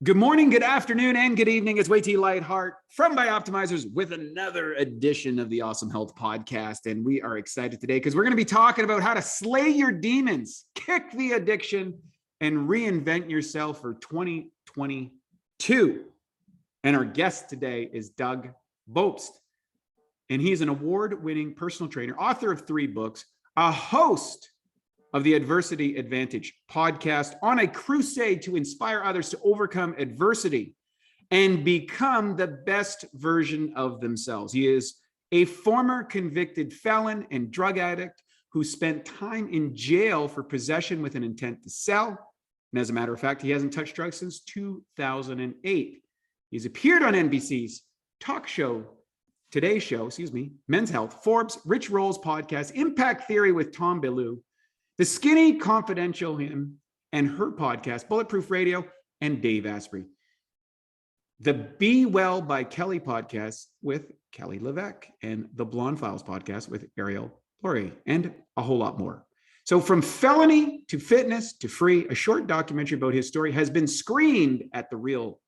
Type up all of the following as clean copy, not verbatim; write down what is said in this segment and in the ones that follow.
Good morning, good afternoon, and good evening. It's Way-T Lightheart from Bioptimizers with another edition of the Awesome Health Podcast. And we are excited today because we're going to be talking about how to slay your demons, kick the addiction, and reinvent yourself for 2022. And our guest today is Doug Bopst. And he's an award-winning personal trainer, author of 3 books, a host of the Adversity Advantage podcast on a crusade to inspire others to overcome adversity and become the best version of themselves. He is a former convicted felon and drug addict who spent time in jail for possession with an intent to sell. And as a matter of fact, he hasn't touched drugs since 2008. He's appeared on NBC's Today Show, Men's Health, Forbes, Rich Roll's podcast, Impact Theory with Tom Bellew, The Skinny Confidential, him and her podcast, Bulletproof Radio, and Dave Asprey. The Be Well by Kelly podcast with Kelly Levesque, and the Blonde Files podcast with Ariel Laurie, and a whole lot more. So from felony to fitness to free, a short documentary about his story has been screened at the Real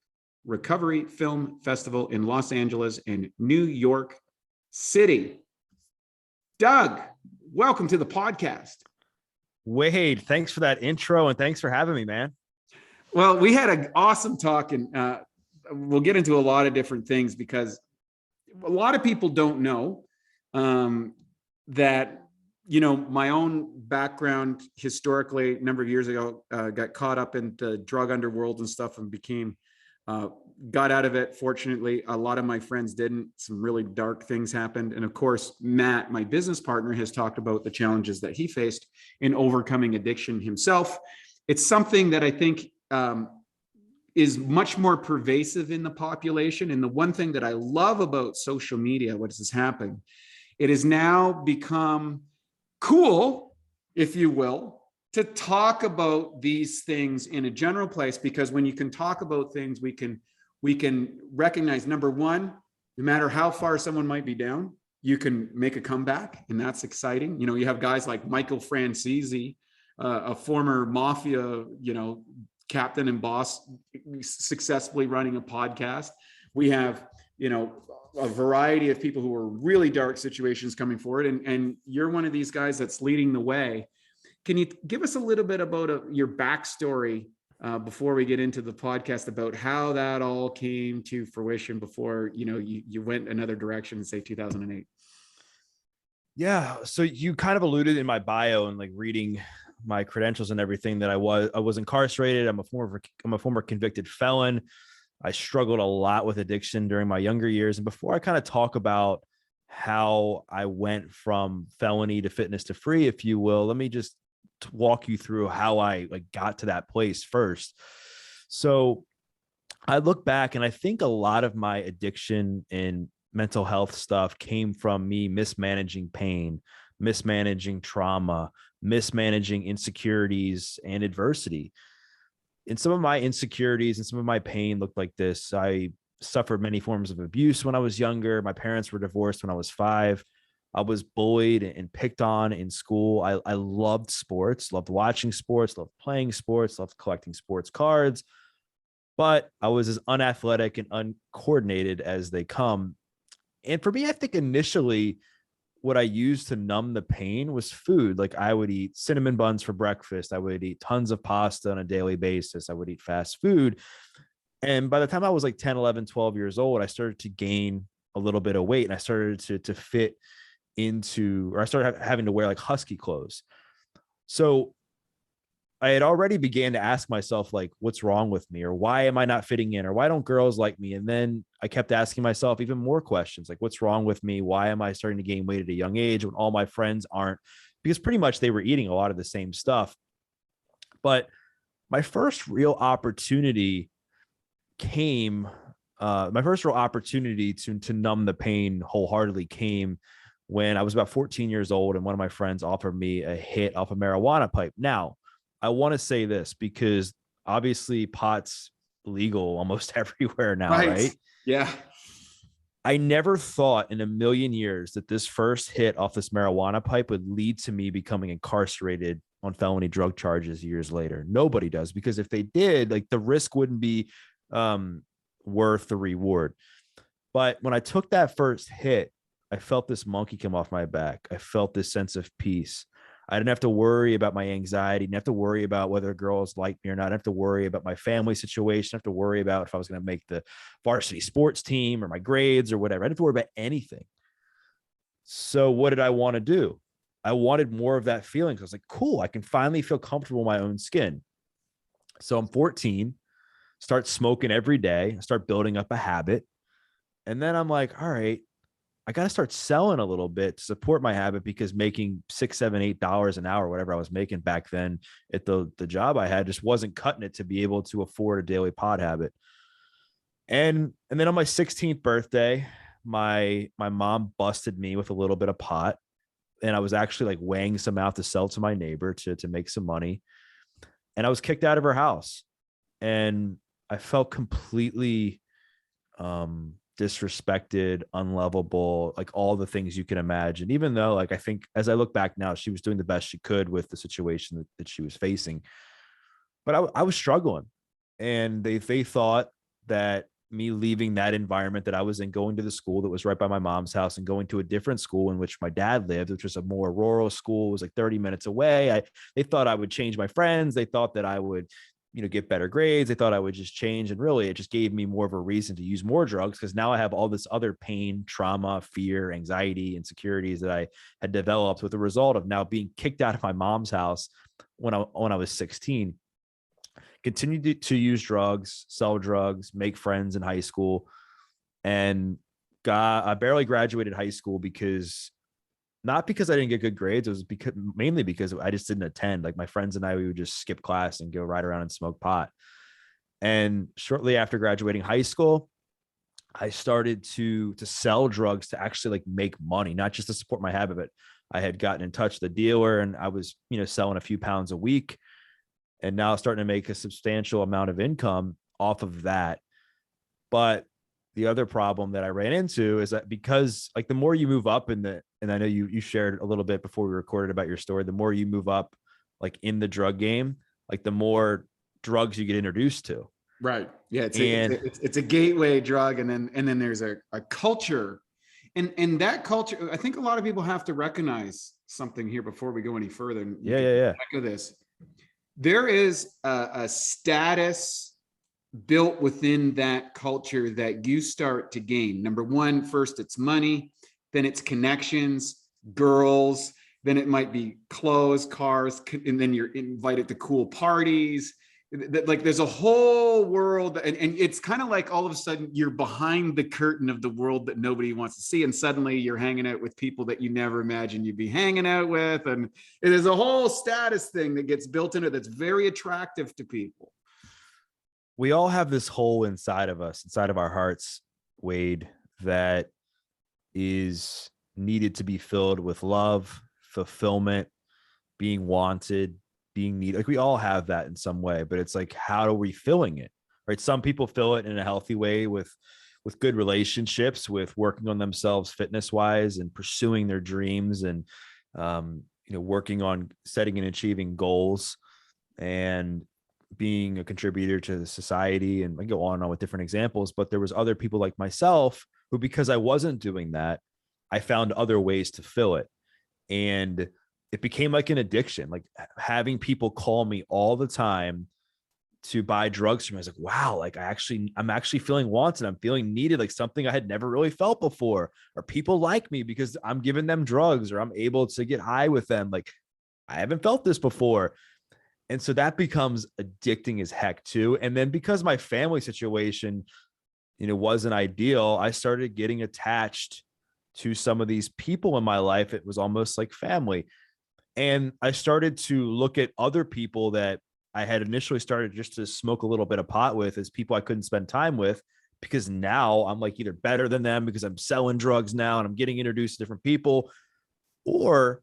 Recovery Film Festival in Los Angeles and New York City. Doug, welcome to the podcast. Wade, thanks for that intro and thanks for having me, man. Well, we had an awesome talk, and we'll get into a lot of different things because a lot of people don't know that, my own background historically, a number of years ago, got caught up in the drug underworld and stuff and got out of it. Fortunately, a lot of my friends didn't. Some really dark things happened. And of course, Matt, my business partner, has talked about the challenges that he faced in overcoming addiction himself. It's something that I think is much more pervasive in the population. And the one thing that I love about social media, what has happened, it has now become cool, if you will, to talk about these things in a general place, because when you can talk about things, we can recognize, number one, no matter how far someone might be down, you can make a comeback, and that's exciting. You have guys like Michael Francese, a former mafia, captain and boss, successfully running a podcast. We have, a variety of people who are really dark situations coming forward, and you're one of these guys that's leading the way. Can you give us a little bit about your backstory before we get into the podcast about how that all came to fruition before, you went another direction in, say, 2008? Yeah. So you kind of alluded in my bio and like reading my credentials and everything that I was incarcerated. I'm a former convicted felon. I struggled a lot with addiction during my younger years. And before I kind of talk about how I went from felony to fitness to free, if you will, let me just walk you through how I got to that place first. So I look back and I think a lot of my addiction and mental health stuff came from me mismanaging pain, mismanaging trauma, mismanaging insecurities and adversity. And some of my insecurities and some of my pain looked like this. I suffered many forms of abuse when I was younger. My parents were divorced when I was 5. I was bullied and picked on in school. I loved sports, loved watching sports, loved playing sports, loved collecting sports cards, but I was as unathletic and uncoordinated as they come. And for me, I think initially what I used to numb the pain was food. Like I would eat cinnamon buns for breakfast. I would eat tons of pasta on a daily basis. I would eat fast food. And by the time I was like 10, 11, 12 years old, I started to gain a little bit of weight, and I started to fit into, or I started having to wear like husky clothes. So I had already began to ask myself, like, what's wrong with me? Or why am I not fitting in? Or why don't girls like me? And then I kept asking myself even more questions, like, what's wrong with me? Why am I starting to gain weight at a young age when all my friends aren't? Because pretty much they were eating a lot of the same stuff. But my first real opportunity to numb the pain wholeheartedly came when I was about 14 years old, and one of my friends offered me a hit off a marijuana pipe. Now, I want to say this because obviously pot's legal almost everywhere now, right? Yeah. I never thought in a million years that this first hit off this marijuana pipe would lead to me becoming incarcerated on felony drug charges years later. Nobody does, because if they did, like, the risk wouldn't be worth the reward. But when I took that first hit, I felt this monkey come off my back. I felt this sense of peace. I didn't have to worry about my anxiety. Didn't have to worry about whether girls like me or not. I didn't have to worry about my family situation. I didn't have to worry about if I was going to make the varsity sports team or my grades or whatever. I didn't have to worry about anything. So what did I want to do? I wanted more of that feeling. I was like, cool, I can finally feel comfortable in my own skin. So I'm 14, start smoking every day, start building up a habit. And then I'm like, all right, I got to start selling a little bit to support my habit, because making $6, $7, $8 an hour, whatever I was making back then at the job I had, just wasn't cutting it to be able to afford a daily pod habit. And then on my 16th birthday, my mom busted me with a little bit of pot, and I was actually like weighing some out to sell to my neighbor to make some money. And I was kicked out of her house, and I felt completely disrespected, unlovable, like all the things you can imagine. Even though, like, I think as I look back now, she was doing the best she could with the situation that she was facing. But I was struggling, and they thought that me leaving that environment that I was in, going to the school that was right by my mom's house, and going to a different school in which my dad lived, which was a more rural school, was like 30 minutes away. They thought I would change my friends. They thought that I would, get better grades. They thought I would just change. And really, it just gave me more of a reason to use more drugs, because now I have all this other pain, trauma, fear, anxiety, insecurities that I had developed with the result of now being kicked out of my mom's house when I was 16. Continued to use drugs, sell drugs, make friends in I barely graduated high school, because not because I didn't get good grades. It was mainly because I just didn't attend. Like, my friends and I, we would just skip class and go ride around and smoke pot. And shortly after graduating high school, I started to sell drugs to actually like make money, not just to support my habit, but I had gotten in touch with the dealer, and I was, selling a few pounds a week, and now starting to make a substantial amount of income off of that. But the other problem that I ran into is that, because like the more you move up and I know you shared a little bit before we recorded about your story, the more you move up like in the drug game, like the more drugs you get introduced to. Right. Yeah. It's a gateway drug. And then there's a culture, and that culture, I think a lot of people have to recognize something here before we go any further. And Yeah. Echo this. There is a status built within that culture that you start to gain. Number one, first it's money, then it's connections, girls, then it might be clothes, cars, and then you're invited to cool parties. Like, there's a whole world, and it's kind of like all of a sudden you're behind the curtain of the world that nobody wants to see, and suddenly you're hanging out with people that you never imagined you'd be hanging out with, and there's a whole status thing that gets built into it that's very attractive to people. We all have this hole inside of us, inside of our hearts, Wade, that is needed to be filled with love, fulfillment, being wanted, being needed. Like, we all have that in some way, but it's like, how are we filling it? Right? Some people fill it in a healthy way with good relationships, with working on themselves fitness wise and pursuing their dreams, and working on setting and achieving goals and being a contributor to the society. And I go on and on with different examples, but there was other people like myself who, because I wasn't doing that, I found other ways to fill it. And it became like an addiction, like having people call me all the time to buy drugs from me. I was like, wow, like I'm actually feeling wanted. I'm feeling needed, like something I had never really felt before. Or people like me because I'm giving them drugs, or I'm able to get high with them. Like, I haven't felt this before. And so that becomes addicting as heck too. And then because my family situation, wasn't ideal, I started getting attached to some of these people in my life. It was almost like family. And I started to look at other people that I had initially started just to smoke a little bit of pot with as people I couldn't spend time with, because now I'm like either better than them because I'm selling drugs now and I'm getting introduced to different people, or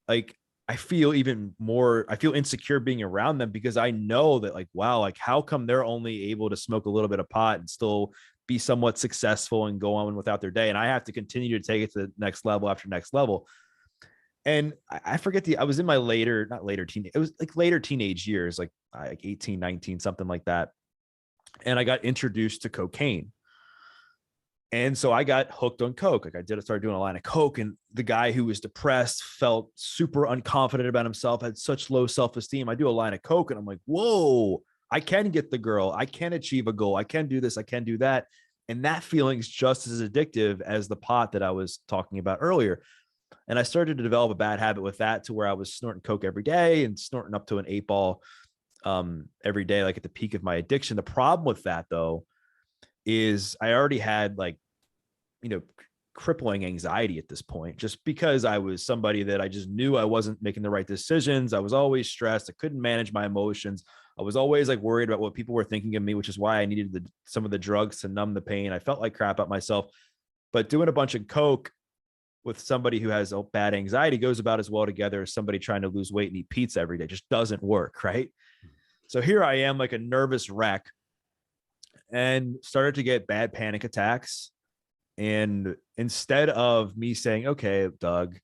like I feel insecure being around them, because I know that, like, wow, like how come they're only able to smoke a little bit of pot and still be somewhat successful and go on without their day, and I have to continue to take it to the next level after next level. And I forget I was in my later teenage years, like 18, 19, something like that. and I got introduced to cocaine. And so I got hooked on coke. Like started doing a line of coke, and the guy who was depressed felt super unconfident about himself, had such low self-esteem. I do a line of coke and I'm like, whoa, I can get the girl. I can achieve a goal. I can do this. I can do that. And that feeling's just as addictive as the pot that I was talking about earlier. And I started to develop a bad habit with that, to where I was snorting coke every day and snorting up to an 8-ball every day, like at the peak of my addiction. The problem with that, though, is I already had crippling anxiety at this point, just because I was somebody that I just knew I wasn't making the right decisions. I was always stressed. I couldn't manage my emotions. I was always like worried about what people were thinking of me, which is why I needed some of the drugs to numb the pain. I felt like crap about myself, but doing a bunch of coke with somebody who has bad anxiety goes about as well together as somebody trying to lose weight and eat pizza every day. It just doesn't work. Right. So here I am, like a nervous wreck, and started to get bad panic attacks. And instead of me saying, okay, Doug,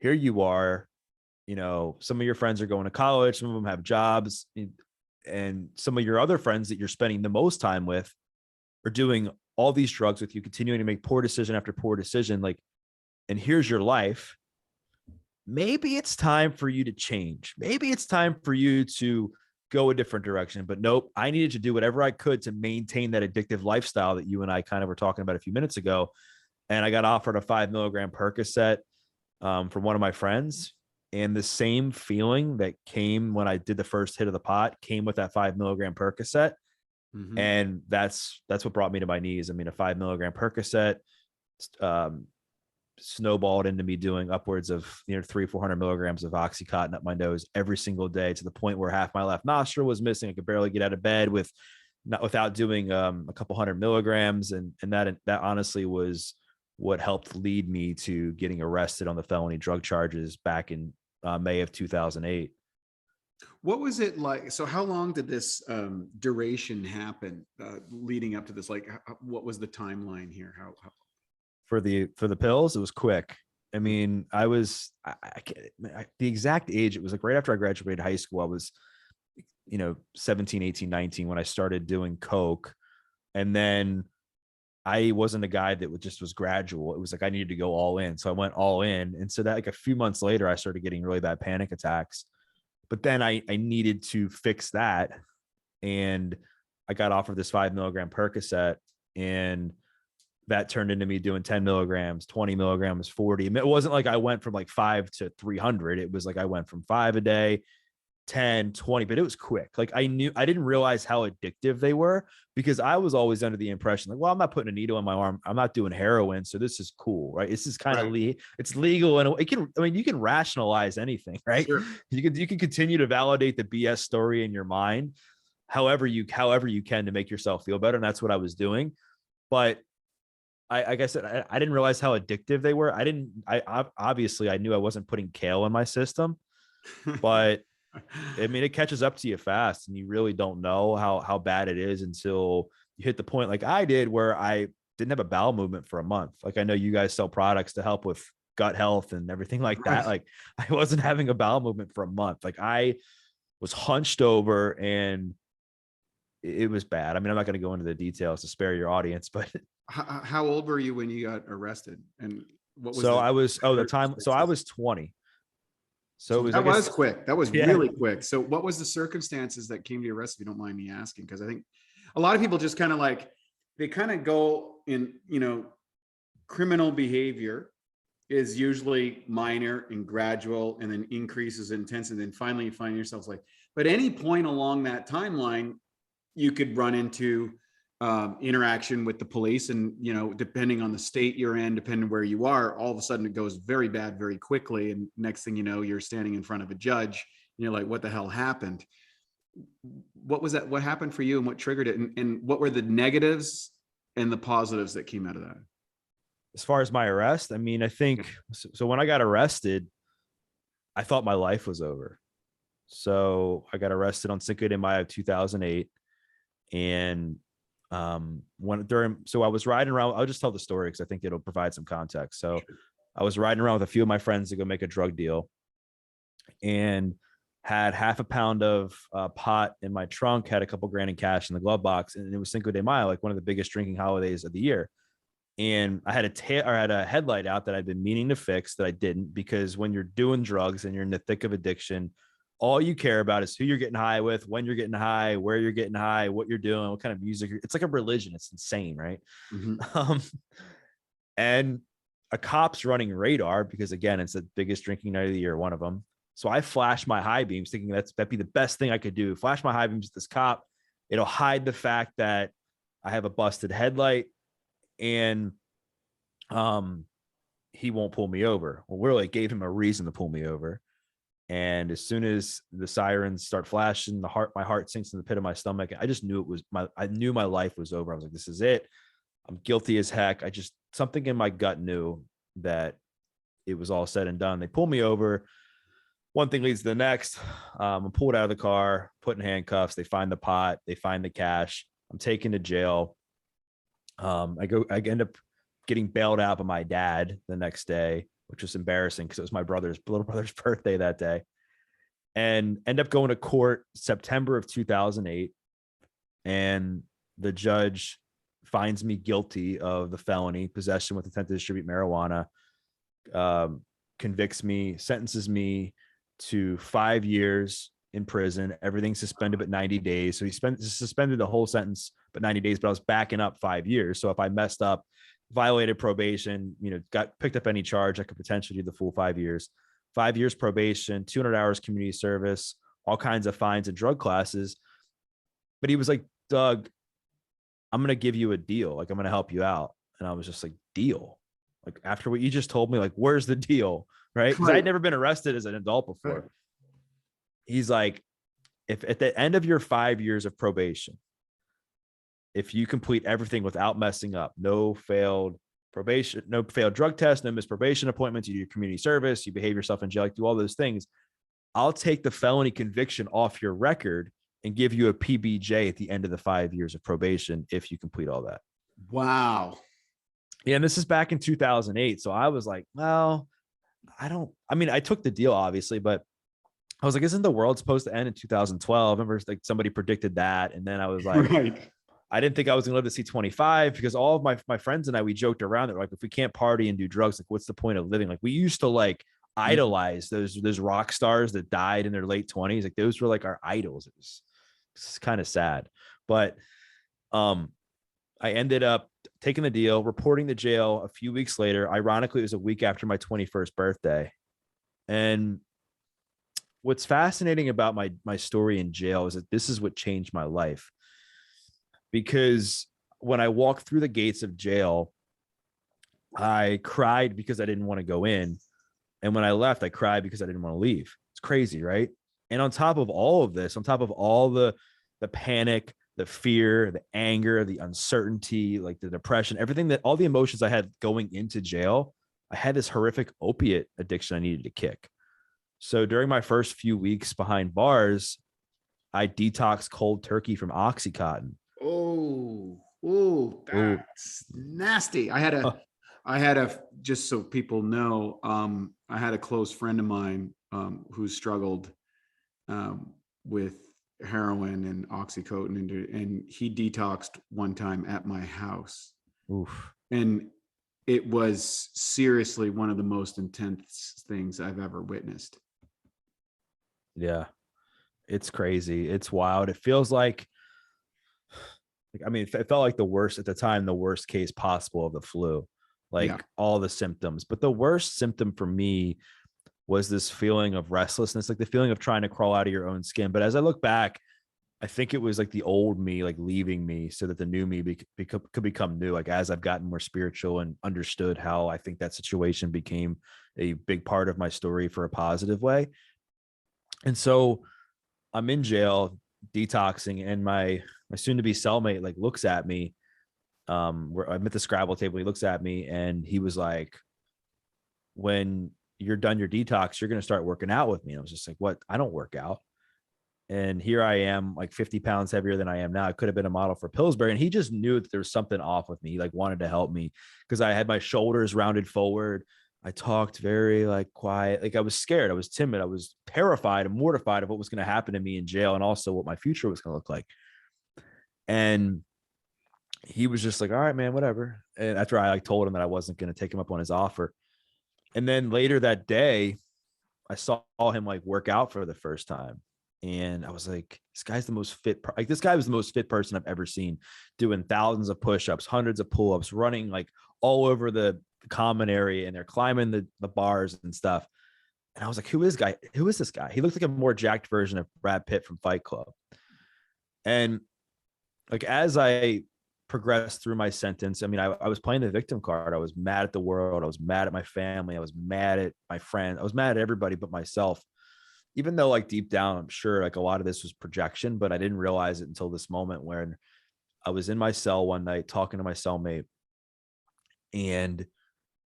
here you are, some of your friends are going to college, some of them have jobs, and some of your other friends that you're spending the most time with are doing all these drugs with you, continuing to make poor decision after poor decision. Like, and here's your life. Maybe it's time for you to change. Maybe it's time for you to go a different direction. But nope, I needed to do whatever I could to maintain that addictive lifestyle that you and I kind of were talking about a few minutes ago. And I got offered a 5 milligram Percocet from one of my friends. And the same feeling that came when I did the first hit of the pot came with that 5 milligram Percocet. Mm-hmm. And that's what brought me to my knees. I mean, a 5 milligram Percocet snowballed into me doing upwards of 300-400 milligrams of Oxycontin up my nose every single day, to the point where half my left nostril was missing. I could barely get out of bed without doing a couple 100 milligrams. And that honestly was what helped lead me to getting arrested on the felony drug charges back in May of 2008. What was it like? So how long did this duration happen leading up to this? Like, what was the timeline here? How for the pills? It was quick. I mean, the exact age, it was like right after I graduated high school. I was 17, 18, 19 when I started doing coke. And then I wasn't a guy that was gradual. It was like I needed to go all in. So I went all in. And so that, like, a few months later, I started getting really bad panic attacks. But then I needed to fix that. And I got offered this 5 milligram Percocet, and that turned into me doing 10 milligrams, 20 milligrams, 40. It wasn't like I went from like 5 to 300. It was like I went from 5 a day, 10, 20, but it was quick. Like I didn't realize how addictive they were, because I was always under the impression like, well, I'm not putting a needle in my arm. I'm not doing heroin. So this is cool, right? This is kind of it's legal. And you can rationalize anything, right? Sure. You can continue to validate the BS story in your mind, however you can, to make yourself feel better. And that's what I was doing. But like I said, I didn't realize how addictive they were. I obviously I knew I wasn't putting kale in my system, but I mean, it catches up to you fast, and you really don't know how bad it is until you hit the point like I did, where I didn't have a bowel movement for a month. Like, I know you guys sell products to help with gut health and everything like that. Like, I wasn't having a bowel movement for a month. Like, I was hunched over, and it was bad. I mean, I'm not going to go into the details to spare your audience, but how old were you when you got arrested? And what was I was 20. So it was, that was quick. That was really quick. So what was the circumstances that came to your arrest, if you don't mind me asking? Because I think a lot of people just kind of like, they kind of go in, criminal behavior is usually minor and gradual, and then increases in intensity. And then finally you find yourself like, but any point along that timeline, you could run into interaction with the police, and depending on the state you're in, depending where you are, all of a sudden it goes very bad very quickly, and next thing you know, you're standing in front of a judge and you're like, what the hell happened? What was that? What happened for you, and what triggered it, and what were the negatives and the positives that came out of that? As far as my arrest, I mean, I think so when I got arrested, I thought my life was over. So I got arrested on Cinco de Mayo 2008, and I was riding around. I'll just tell the story because I think it'll provide some context. So I was riding around with a few of my friends to go make a drug deal, and had half a pound of pot in my trunk, had a couple grand in cash in the glove box, and it was Cinco de Mayo, like one of the biggest drinking holidays of the year. And I had a headlight out that I'd been meaning to fix that I didn't, because when you're doing drugs and you're in the thick of addiction, all you care about is who you're getting high with, when you're getting high, where you're getting high, what you're doing, what kind of music. It's like a religion. It's insane, right? Mm-hmm. And a cop's running radar because, again, it's the biggest drinking night of the year, one of them. So I flashed my high beams thinking that'd be the best thing I could do. Flash my high beams at this cop. It'll hide the fact that I have a busted headlight, and he won't pull me over. Well, really, it gave him a reason to pull me over. And as soon as the sirens start flashing, my heart sinks in the pit of my stomach. I just knew I knew my life was over. I was like, this is it. I'm guilty as heck. Something in my gut knew that it was all said and done. They pull me over. One thing leads to the next. I'm pulled out of the car, put in handcuffs. They find the pot. They find the cash. I'm taken to jail. I end up getting bailed out by my dad the next day, which was embarrassing because it was my little brother's birthday that day, and end up going to court September of 2008. And the judge finds me guilty of the felony possession with intent to distribute marijuana, convicts me, sentences me to 5 years in prison, everything suspended but 90 days. So he suspended the whole sentence but 90 days, but I was backing up 5 years. So if I messed up, violated probation, got picked up any charge, I could potentially do the full 5 years. 5 years probation, 200 hours community service, all kinds of fines and drug classes. But he was like, Doug, I'm going to give you a deal. Like, I'm going to help you out. And I was just like, deal? Like, after what you just told me, like, where's the deal? Right? Because I had never been arrested as an adult before. Right. He's like, if at the end of your 5 years of probation, if you complete everything without messing up, no failed probation, no failed drug test, no missed probation appointments, you do your community service, you behave yourself in jail, like do all those things, I'll take the felony conviction off your record and give you a PBJ at the end of the 5 years of probation if you complete all that. Wow. Yeah, and this is back in 2008. So I was like, well, I took the deal, obviously, but I was like, isn't the world supposed to end in 2012? I remember like somebody predicted that. And then I was like, right. I didn't think I was going to live to see 25 because all of my friends and I, we joked around that like, if we can't party and do drugs, like what's the point of living? Like we used to like idolize those rock stars that died in their late 20s. Like those were like our idols. It's kind of sad, but I ended up taking the deal, reporting to jail a few weeks later. Ironically, it was a week after my 21st birthday. And what's fascinating about my story in jail is that this is what changed my life. Because when I walked through the gates of jail, I cried because I didn't want to go in. And when I left, I cried because I didn't want to leave. It's crazy, right? And on top of all of this, on top of all the panic, the fear, the anger, the uncertainty, like the depression, all the emotions I had going into jail, I had this horrific opiate addiction I needed to kick. So during my first few weeks behind bars, I detoxed cold turkey from Oxycontin. Oh, that's nasty. I had a, just so people know, I had a close friend of mine who struggled with heroin and Oxycontin, and he detoxed one time at my house. Oof. And it was seriously one of the most intense things I've ever witnessed. Yeah, it's crazy. It's wild. It feels like, I mean, it felt like the worst at the time, the worst case possible of the flu, like all the symptoms. But the worst symptom for me was this feeling of restlessness, like the feeling of trying to crawl out of your own skin. But as I look back, I think it was like the old me, like leaving me so that the new me could become new. Like as I've gotten more spiritual and understood how I think that situation became a big part of my story for a positive way. And so I'm in jail detoxing, and my soon to be cellmate like looks at me. I'm at the Scrabble table. He looks at me and he was like, when you're done your detox, you're going to start working out with me. And I was just like, what? I don't work out. And here I am, like 50 pounds heavier than I am now. I could have been a model for Pillsbury. And he just knew that there was something off with me. He like wanted to help me because I had my shoulders rounded forward. I talked very like quiet, like I was scared, I was timid, I was terrified and mortified of what was going to happen to me in jail and also what my future was going to look like. And he was just like, all right, man, whatever. And after I like told him that I wasn't going to take him up on his offer. And then later that day, I saw him like work out for the first time. And I was like, this guy's the most fit. Like this guy was the most fit person I've ever seen, doing thousands of push-ups, hundreds of pull-ups, running like all over the common area, and they're climbing the bars and stuff. And I was like, who is guy? Who is this guy? He looked like a more jacked version of Brad Pitt from Fight Club. And like as I progressed through my sentence, I mean, I was playing the victim card. I was mad at the world. I was mad at my family. I was mad at my friends. I was mad at everybody but myself. Even though like deep down, I'm sure like a lot of this was projection, but I didn't realize it until this moment when I was in my cell one night talking to my cellmate, and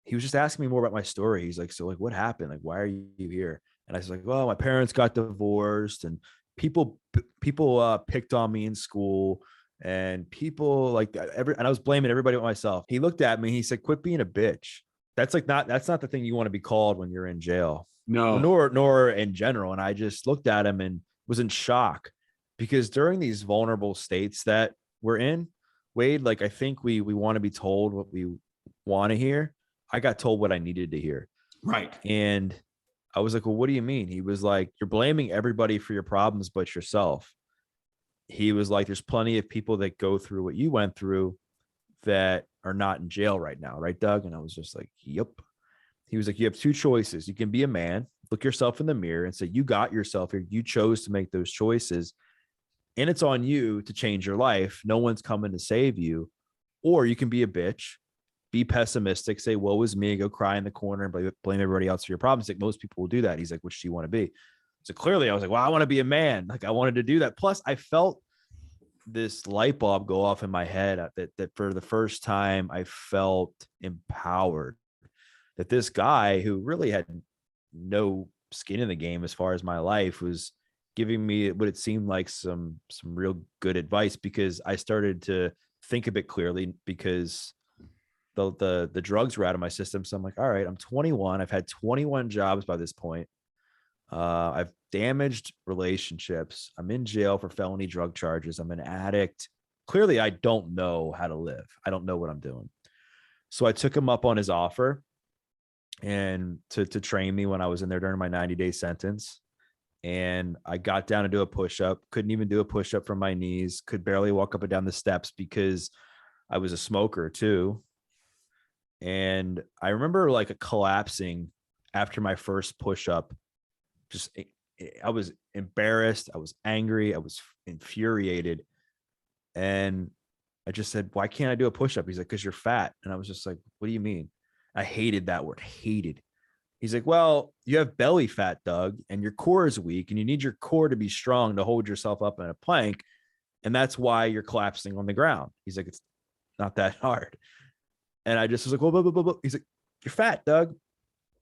he was just asking me more about my story. He's like, so like, what happened? Like, why are you here? And I was like, well, my parents got divorced, and people picked on me in school, and people like and I was blaming everybody but myself. He looked at me, he said, quit being a bitch. That's not the thing you want to be called when you're in jail. No. Nor in general. And I just looked at him and was in shock, because during these vulnerable states that we're in, Wade, like I think we want to be told what we want to hear. I got told what I needed to hear. Right. And I was like, well, what do you mean? He was like, you're blaming everybody for your problems but yourself. He was like, there's plenty of people that go through what you went through that are not in jail right now. Right, Doug? And I was just like, yep. He was like, you have two choices. You can be a man, look yourself in the mirror and say, you got yourself here. You chose to make those choices, and it's on you to change your life. No one's coming to save you. Or you can be a bitch, be pessimistic, say, woe is me, go cry in the corner and blame everybody else for your problems. Like most people will do that. He's like, which do you want to be? So clearly I was like, well, I want to be a man. Like I wanted to do that. Plus I felt this light bulb go off in my head that for the first time I felt empowered, that this guy who really had no skin in the game as far as my life was giving me what it seemed like some real good advice, because I started to think a bit clearly, because the drugs were out of my system. So I'm like, all right, I'm 21. I've had 21 jobs by this point. I've damaged relationships. I'm in jail for felony drug charges. I'm an addict. Clearly, I don't know how to live. I don't know what I'm doing. So I took him up on his offer and to train me when I was in there during my 90-day sentence. And I got down to do a push-up, couldn't even do a push-up from my knees, could barely walk up and down the steps because I was a smoker too. And I remember like collapsing after my first push-up. I was embarrassed. I was angry. I was infuriated. And I just said, why can't I do a push-up? He's like, because you're fat. And I was just like, what do you mean? I hated that word, hated. He's like, well, you have belly fat, Doug, and your core is weak, and you need your core to be strong to hold yourself up in a plank. And that's why you're collapsing on the ground. He's like, it's not that hard. And I just was like, whoa. He's like, you're fat, Doug.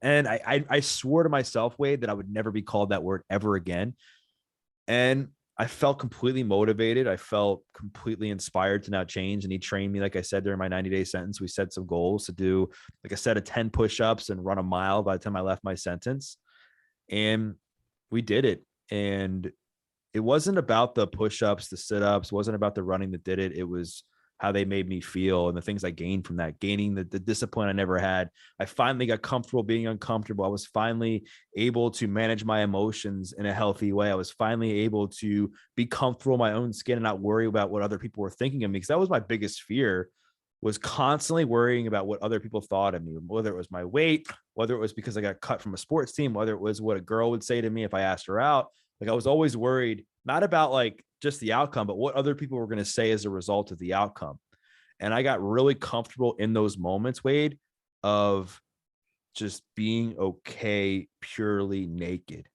And I swore to myself, Wade, that I would never be called that word ever again. And I felt completely motivated. I felt completely inspired to now change. And he trained me, like I said, during my 90-day sentence. We set some goals to do like a set of 10 push-ups and run a mile by the time I left my sentence. And we did it. And it wasn't about the push-ups, the sit-ups, wasn't about the running that did it. It was how they made me feel and the things I gained from that, gaining the discipline I never had. I finally got comfortable being uncomfortable. I was finally able to manage my emotions in a healthy way. I was finally able to be comfortable in my own skin and not worry about what other people were thinking of me, because that was my biggest fear, was constantly worrying about what other people thought of me, whether it was my weight, whether it was because I got cut from a sports team, whether it was what a girl would say to me if I asked her out. Like I was always worried, not about like just the outcome, but what other people were going to say as a result of the outcome. And I got really comfortable in those moments, Wade, of just being okay, purely naked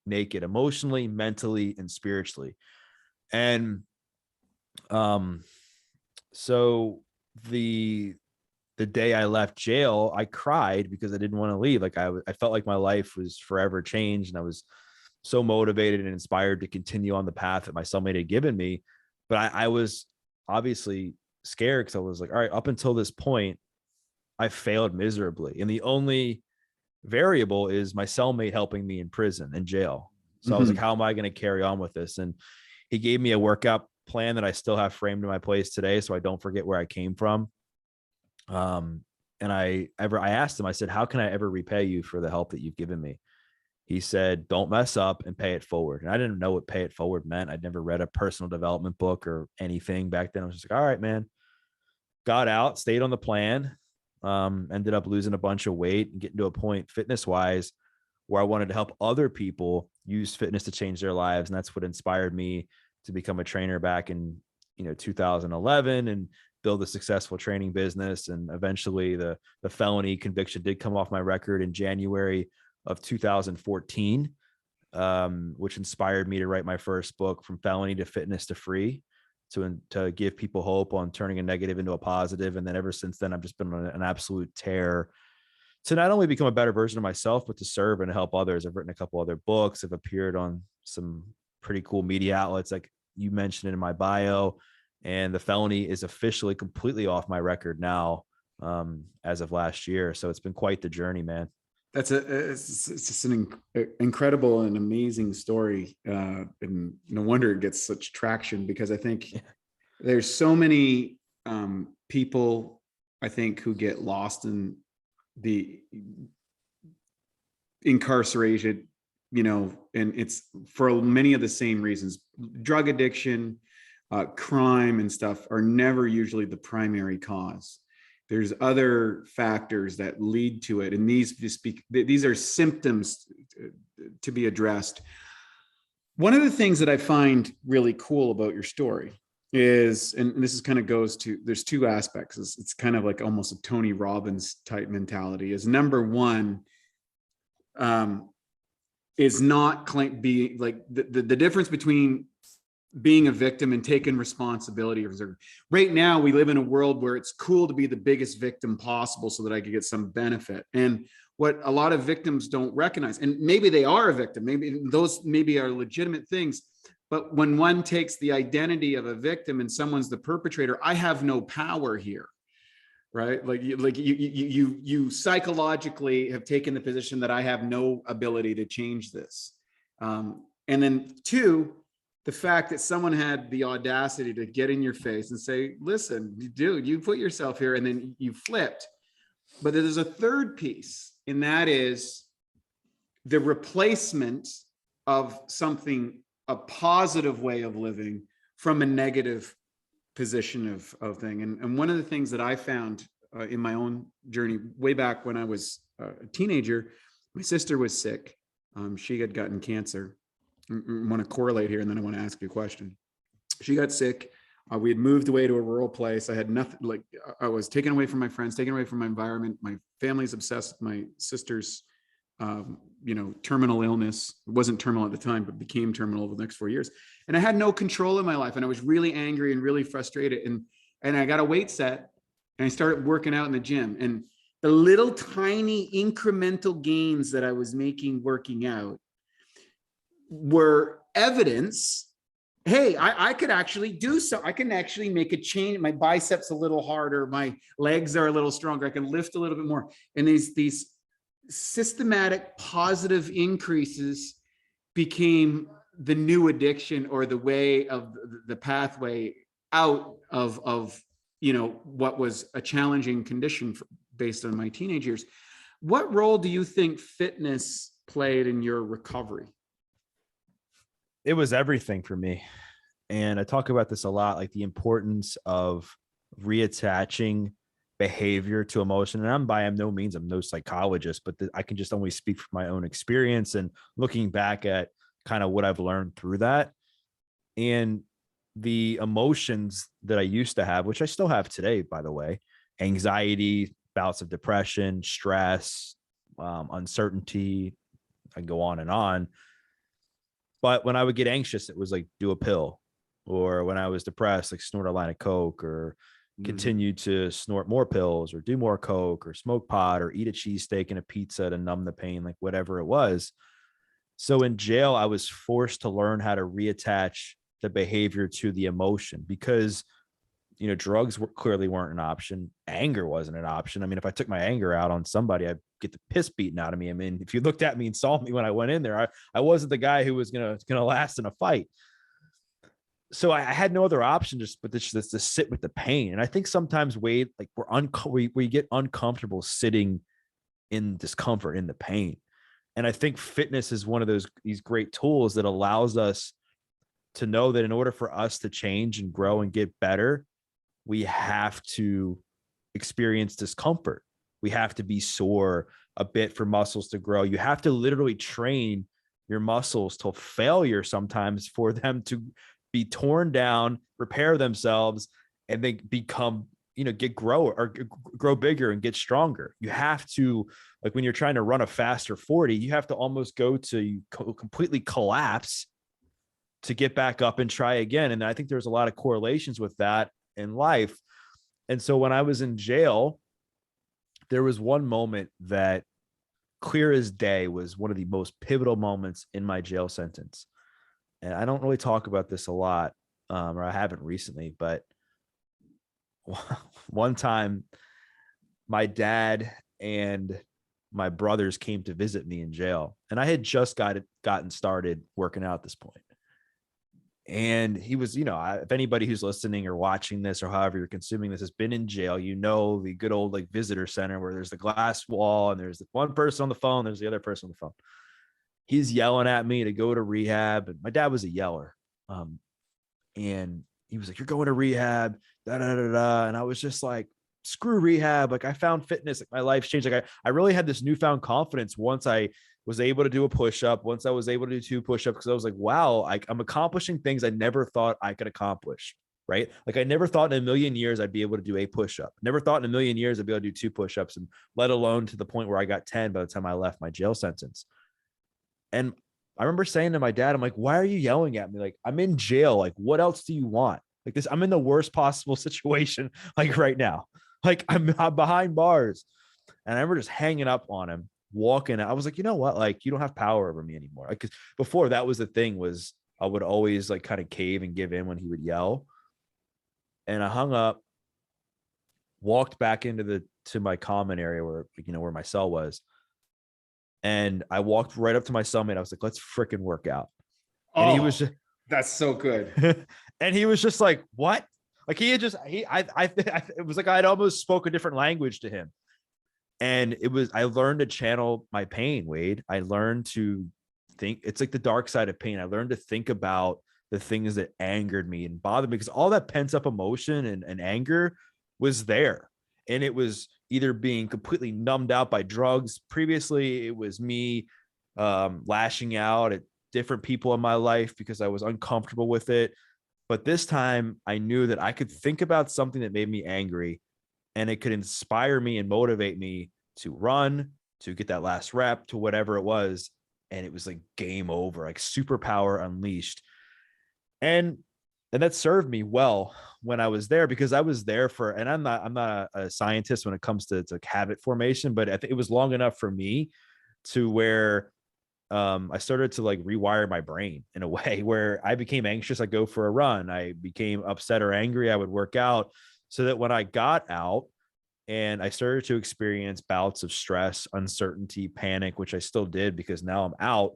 emotionally, mentally, and spiritually. And so the day I left jail, I cried because I didn't want to leave. Like I felt like my life was forever changed, and I was so motivated and inspired to continue on the path that my cellmate had given me. But I was obviously scared, because I was like, all right, up until this point, I failed miserably. And the only variable is my cellmate helping me in prison, in jail. So I was like, how am I going to carry on with this? And he gave me a workout plan that I still have framed in my place today, so I don't forget where I came from. And I asked him, I said, how can I ever repay you for the help that you've given me? He said, don't mess up and pay it forward. And I didn't know what pay it forward meant. I'd never read a personal development book or anything back then. I was just like, all right, man. Got out, stayed on the plan, ended up losing a bunch of weight and getting to a point fitness wise where I wanted to help other people use fitness to change their lives. And that's what inspired me to become a trainer back in, 2011 and build a successful training business. And eventually the felony conviction did come off my record in January of 2014, which inspired me to write my first book, From Felony to Fitness to Free, to give people hope on turning a negative into a positive. And then ever since then, I've just been on an absolute tear to not only become a better version of myself, but to serve and help others. I've written a couple other books. I've appeared on some pretty cool media outlets, like you mentioned in my bio, and the felony is officially completely off my record now, as of last year. So it's been quite the journey, man. It's just an incredible and amazing story. And no wonder it gets such traction, because I think there's so many people, I think, who get lost in the incarceration, and it's for many of the same reasons. Drug addiction, crime and stuff are never usually the primary cause. There's other factors that lead to it. And these are symptoms to be addressed. One of the things that I find really cool about your story is, and this is kind of goes to, there's two aspects. It's kind of like almost a Tony Robbins type mentality. Is number one, is not be like the difference between being a victim and taking responsibility. Right now, we live in a world where it's cool to be the biggest victim possible so that I could get some benefit. And what a lot of victims don't recognize, and maybe they are a victim, maybe those are legitimate things, but when one takes the identity of a victim and someone's the perpetrator, I have no power here, right? Like you psychologically have taken the position that I have no ability to change this. And then two, the fact that someone had the audacity to get in your face and say, listen, dude, you put yourself here, and then you flipped. But there's a third piece, and that is the replacement of something, a positive way of living, from a negative position of thing. And one of the things that I found in my own journey way back when I was a teenager, my sister was sick. She had gotten cancer. I want to correlate here, and then I want to ask you a question. She got sick. We had moved away to a rural place. I had nothing, like I was taken away from my friends, taken away from my environment. My family's obsessed with my sister's, terminal illness. It wasn't terminal at the time, but became terminal over the next 4 years. And I had no control in my life. And I was really angry and really frustrated. And I got a weight set, and I started working out in the gym. And the little tiny incremental gains that I was making working out were evidence, hey, I could actually do so. I can actually make a change. My biceps a little harder. My legs are a little stronger. I can lift a little bit more. And these systematic positive increases became the new addiction, or the way of the pathway out of what was a challenging condition based on my teenage years. What role do you think fitness played in your recovery? It was everything for me. And I talk about this a lot, like the importance of reattaching behavior to emotion. And I'm by no means, I'm no psychologist, but I can just only speak from my own experience and looking back at kind of what I've learned through that. And the emotions that I used to have, which I still have today, by the way, anxiety, bouts of depression, stress, uncertainty, I go on and on. But when I would get anxious, it was like do a pill, or when I was depressed, like snort a line of Coke, or continue to snort more pills, or do more Coke, or smoke pot, or eat a cheesesteak and a pizza to numb the pain, like whatever it was. So in jail, I was forced to learn how to reattach the behavior to the emotion, because drugs clearly weren't an option. Anger wasn't an option. I mean, if I took my anger out on somebody, I'd get the piss beaten out of me. I mean, if you looked at me and saw me when I went in there, I wasn't the guy who was gonna last in a fight. So I had no other option but to sit with the pain. And I think sometimes, Wade, like we get uncomfortable sitting in discomfort, in the pain. And I think fitness is one of these great tools that allows us to know that in order for us to change and grow and get better, we have to experience discomfort. We have to be sore a bit for muscles to grow. You have to literally train your muscles till failure sometimes for them to be torn down, repair themselves, and then become, grow bigger and get stronger. You have to, like when you're trying to run a faster 40, you have to almost go to completely collapse to get back up and try again. And I think there's a lot of correlations with that in life. And so when I was in jail, there was one moment that clear as day was one of the most pivotal moments in my jail sentence. And I don't really talk about this a lot, or I haven't recently, but one time my dad and my brothers came to visit me in jail, and I had just gotten started working out at this point. And he was, if anybody who's listening or watching this or however you're consuming this has been in jail, the good old like visitor center where there's the glass wall and there's one person on the phone, there's the other person on the phone. He's yelling at me to go to rehab. And my dad was a yeller. And he was like, "You're going to rehab, da, da, da, da." And I was just like, screw rehab. Like I found fitness, like my life's changed. Like I really had this newfound confidence once I was able to do a push-up, once I was able to do 2 push-ups, because I was like, wow, I'm accomplishing things I never thought I could accomplish, right? Like I never thought in a million years I'd be able to do a push-up. Never thought in a million years I'd be able to do 2 push-ups, and let alone to the point where I got 10 by the time I left my jail sentence. And I remember saying to my dad, I'm like, why are you yelling at me? Like, I'm in jail. Like, what else do you want? Like this, I'm in the worst possible situation, like right now. Like I'm behind bars. And I remember just hanging up on him, walking. I was like, you know what? Like, you don't have power over me anymore. Like, 'cause before that was the thing, was I would always like kind of cave and give in when he would yell. And I hung up, walked back to my common area where my cell was. And I walked right up to my cellmate. I was like, let's freaking work out. And he was just, that's so good. And he was just like, what? Like it was like I'd almost spoke a different language to him. And I learned to channel my pain, Wade. I learned to think, it's like the dark side of pain. I learned to think about the things that angered me and bothered me, because all that pent up emotion and anger was there. And it was either being completely numbed out by drugs. Previously, it was me lashing out at different people in my life because I was uncomfortable with it. But this time I knew that I could think about something that made me angry, and it could inspire me and motivate me to run, to get that last rep, to whatever it was. And it was like game over, like superpower unleashed. And that served me well when I was there, because I was there for, and I'm not a scientist when it comes to habit formation, but I think it was long enough for me to where I started to like rewire my brain in a way where I became anxious. I go for a run. I became upset or angry. I would work out, so that when I got out and I started to experience bouts of stress, uncertainty, panic, which I still did because now I'm out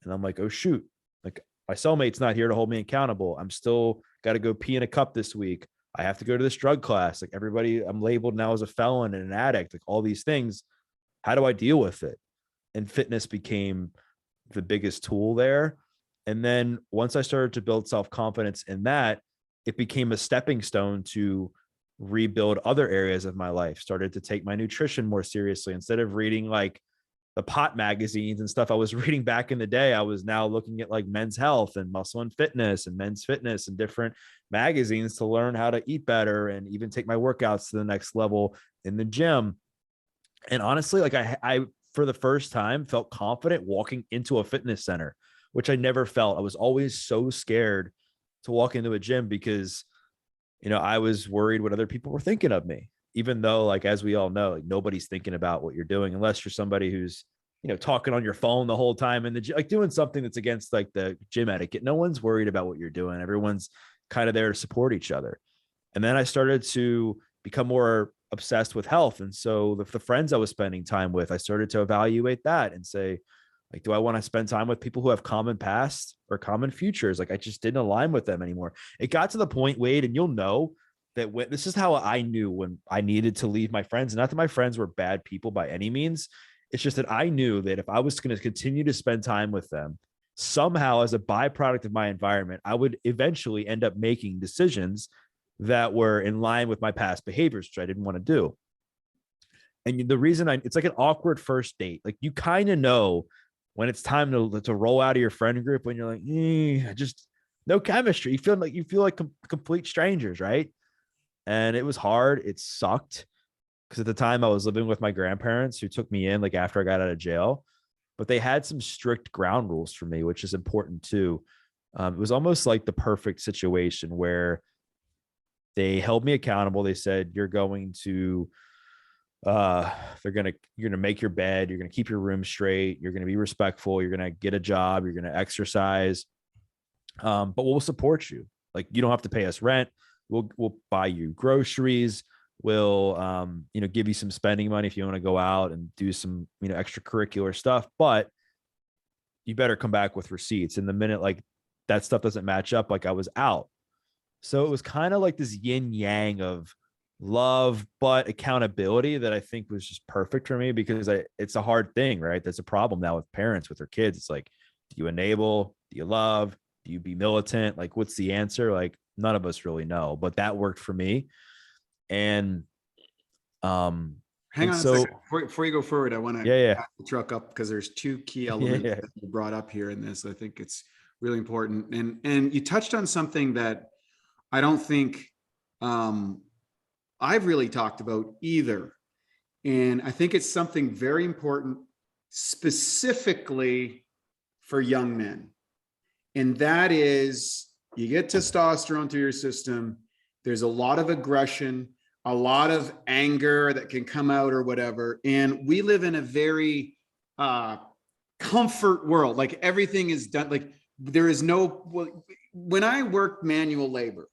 and I'm like, oh shoot, like my cellmate's not here to hold me accountable. I'm still got to go pee in a cup this week. I have to go to this drug class. Like everybody, I'm labeled now as a felon and an addict, like all these things. How do I deal with it? And fitness became the biggest tool there. And then once I started to build self-confidence in that, it became a stepping stone to rebuild other areas of my life. Started to take my nutrition more seriously. Instead of reading like the pot magazines and stuff I was reading back in the day, I was now looking at like Men's Health and Muscle and Fitness and Men's Fitness and different magazines to learn how to eat better and even take my workouts to the next level in the gym. And honestly, like I for the first time felt confident walking into a fitness center, which I never felt. I was always so scared to walk into a gym because, I was worried what other people were thinking of me, even though, like, as we all know, like nobody's thinking about what you're doing unless you're somebody who's, talking on your phone the whole time in the gym, like doing something that's against like the gym etiquette. No one's worried about what you're doing. Everyone's kind of there to support each other. And then I started to become more obsessed with health. And so the friends I was spending time with, I started to evaluate that and say, like, do I want to spend time with people who have common past or common futures? Like, I just didn't align with them anymore. It got to the point, Wade, and you'll know that when this is how I knew when I needed to leave my friends. Not that my friends were bad people by any means. It's just that I knew that if I was going to continue to spend time with them, somehow as a byproduct of my environment, I would eventually end up making decisions that were in line with my past behaviors, which I didn't want to do. And the reason it's like an awkward first date. Like, you kind of know when it's time to roll out of your friend group, when you're like, just no chemistry. You feel like complete strangers, right? And it was hard. It sucked because at the time I was living with my grandparents who took me in like after I got out of jail, but they had some strict ground rules for me, which is important too. It was almost like the perfect situation where they held me accountable. They said, you're going to you're gonna make your bed, you're gonna keep your room straight, you're gonna be respectful, you're gonna get a job, you're gonna exercise, but we'll support you. Like, you don't have to pay us rent. We'll buy you groceries. We'll give you some spending money if you want to go out and do some extracurricular stuff, but you better come back with receipts. And the minute like that stuff doesn't match up, like, I was out. So it was kind of like this yin yang of love but accountability that I think was just perfect for me, because it's a hard thing, right? That's a problem now with parents with their kids. It's like, do you enable? Do you love? Do you be militant? Like, what's the answer? Like, none of us really know, but that worked for me. And hang on a second before you go forward. I want to back the truck up because there's two key elements that you brought up here in this. I think it's really important, and you touched on something that I don't think I've really talked about either. And I think it's something very important, specifically for young men. And that is, you get testosterone through your system. There's a lot of aggression, a lot of anger that can come out or whatever. And we live in a very comfort world. Like, everything is done. Like, there is when I worked manual labor,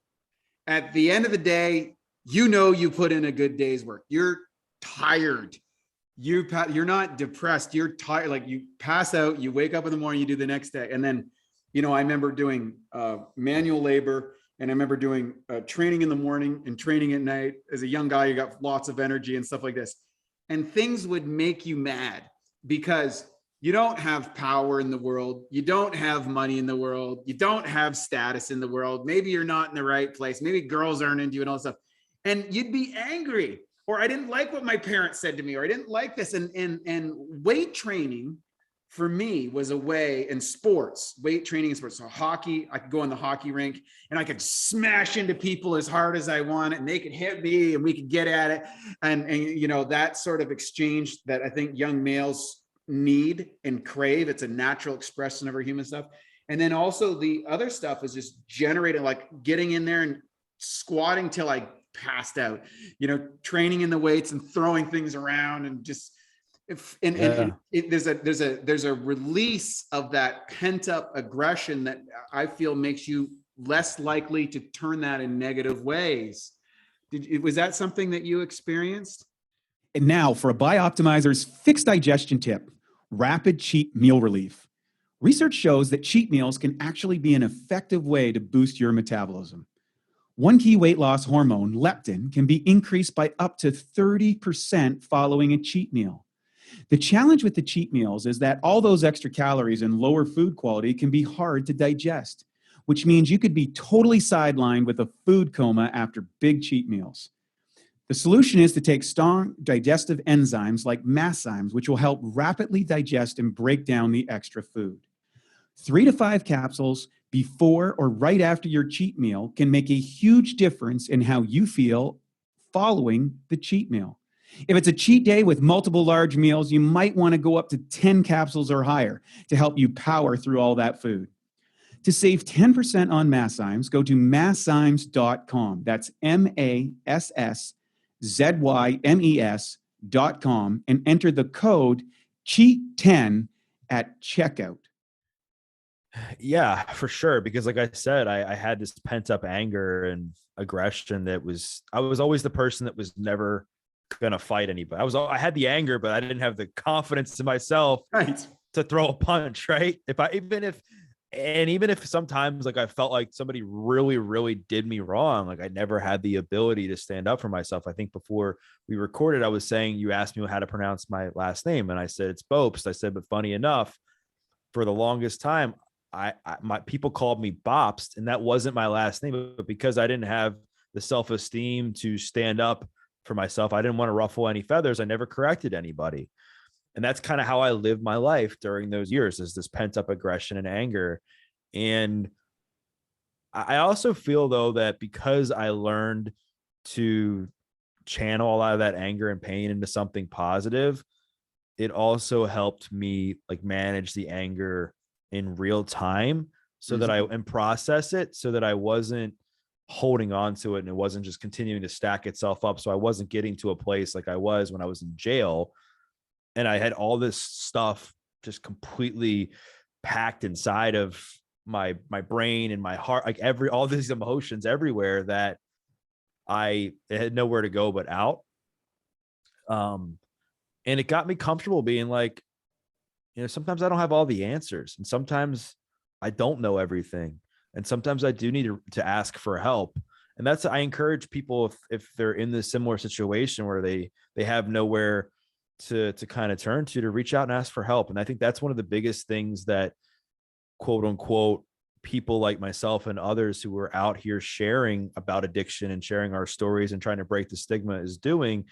at the end of the day, you put in a good day's work. You're tired. You're not depressed. You're tired. Like, you pass out, you wake up in the morning, you do the next day. And then, I remember doing manual labor, and I remember doing training in the morning and training at night. As a young guy, you got lots of energy and stuff like this. And things would make you mad because you don't have power in the world. You don't have money in the world. You don't have status in the world. Maybe you're not in the right place. Maybe girls aren't into you and all that stuff. And you'd be angry, or I didn't like what my parents said to me, or I didn't like this. And weight training for me was a way, in sports, weight training in sports. So hockey, I could go in the hockey rink and I could smash into people as hard as I want, and they could hit me and we could get at it. And that sort of exchange that I think young males need and crave. It's a natural expression of our human stuff. And then also the other stuff is just generating, like getting in there and squatting till I passed out, training in the weights and throwing things around, and just there's a release of that pent up aggression that I feel makes you less likely to turn that in negative ways. Was that something that you experienced? And now for a Bioptimizers fixed digestion tip: rapid cheat meal relief. Research shows that cheat meals can actually be an effective way to boost your metabolism. One key weight loss hormone, leptin, can be increased by up to 30% following a cheat meal. The challenge with the cheat meals is that all those extra calories and lower food quality can be hard to digest, which means you could be totally sidelined with a food coma after big cheat meals. The solution is to take strong digestive enzymes like masszymes, which will help rapidly digest and break down the extra food. 3 to 5 capsules before or right after your cheat meal can make a huge difference in how you feel following the cheat meal. If it's a cheat day with multiple large meals, you might want to go up to 10 capsules or higher to help you power through all that food. To save 10% on masszymes, go to masszymes.com. That's MASSZYMES.com and enter the code CHEAT10 at checkout. Yeah, for sure. Because like I said, I had this pent up anger and aggression I was always the person that was never gonna fight anybody. I had the anger, but I didn't have the confidence in myself Right. to throw a punch, right? Even if sometimes like I felt like somebody really, really did me wrong, like I never had the ability to stand up for myself. I think before we recorded, I was saying, you asked me how to pronounce my last name, and I said it's Bopst. I said, but funny enough, for the longest time, my people called me Bopst, and that wasn't my last name. But because I didn't have the self-esteem to stand up for myself, I didn't want to ruffle any feathers. I never corrected anybody. And that's kind of how I lived my life during those years, is this pent up aggression and anger. And I also feel though that because I learned to channel a lot of that anger and pain into something positive, it also helped me like manage the anger in real time so that and process it so that I wasn't holding on to it and it wasn't just continuing to stack itself up. So I wasn't getting to a place like I was when I was in jail and I had all this stuff just completely packed inside of my brain and my heart, like all these emotions everywhere that I had nowhere to go but out. And it got me comfortable being like, sometimes I don't have all the answers, and sometimes I don't know everything, and sometimes I do need to ask for help. And I encourage people, if they're in this similar situation where they have nowhere to kind of turn to reach out and ask for help. And I think that's one of the biggest things that, quote unquote, people like myself and others who are out here sharing about addiction and sharing our stories and trying to break the stigma is doing,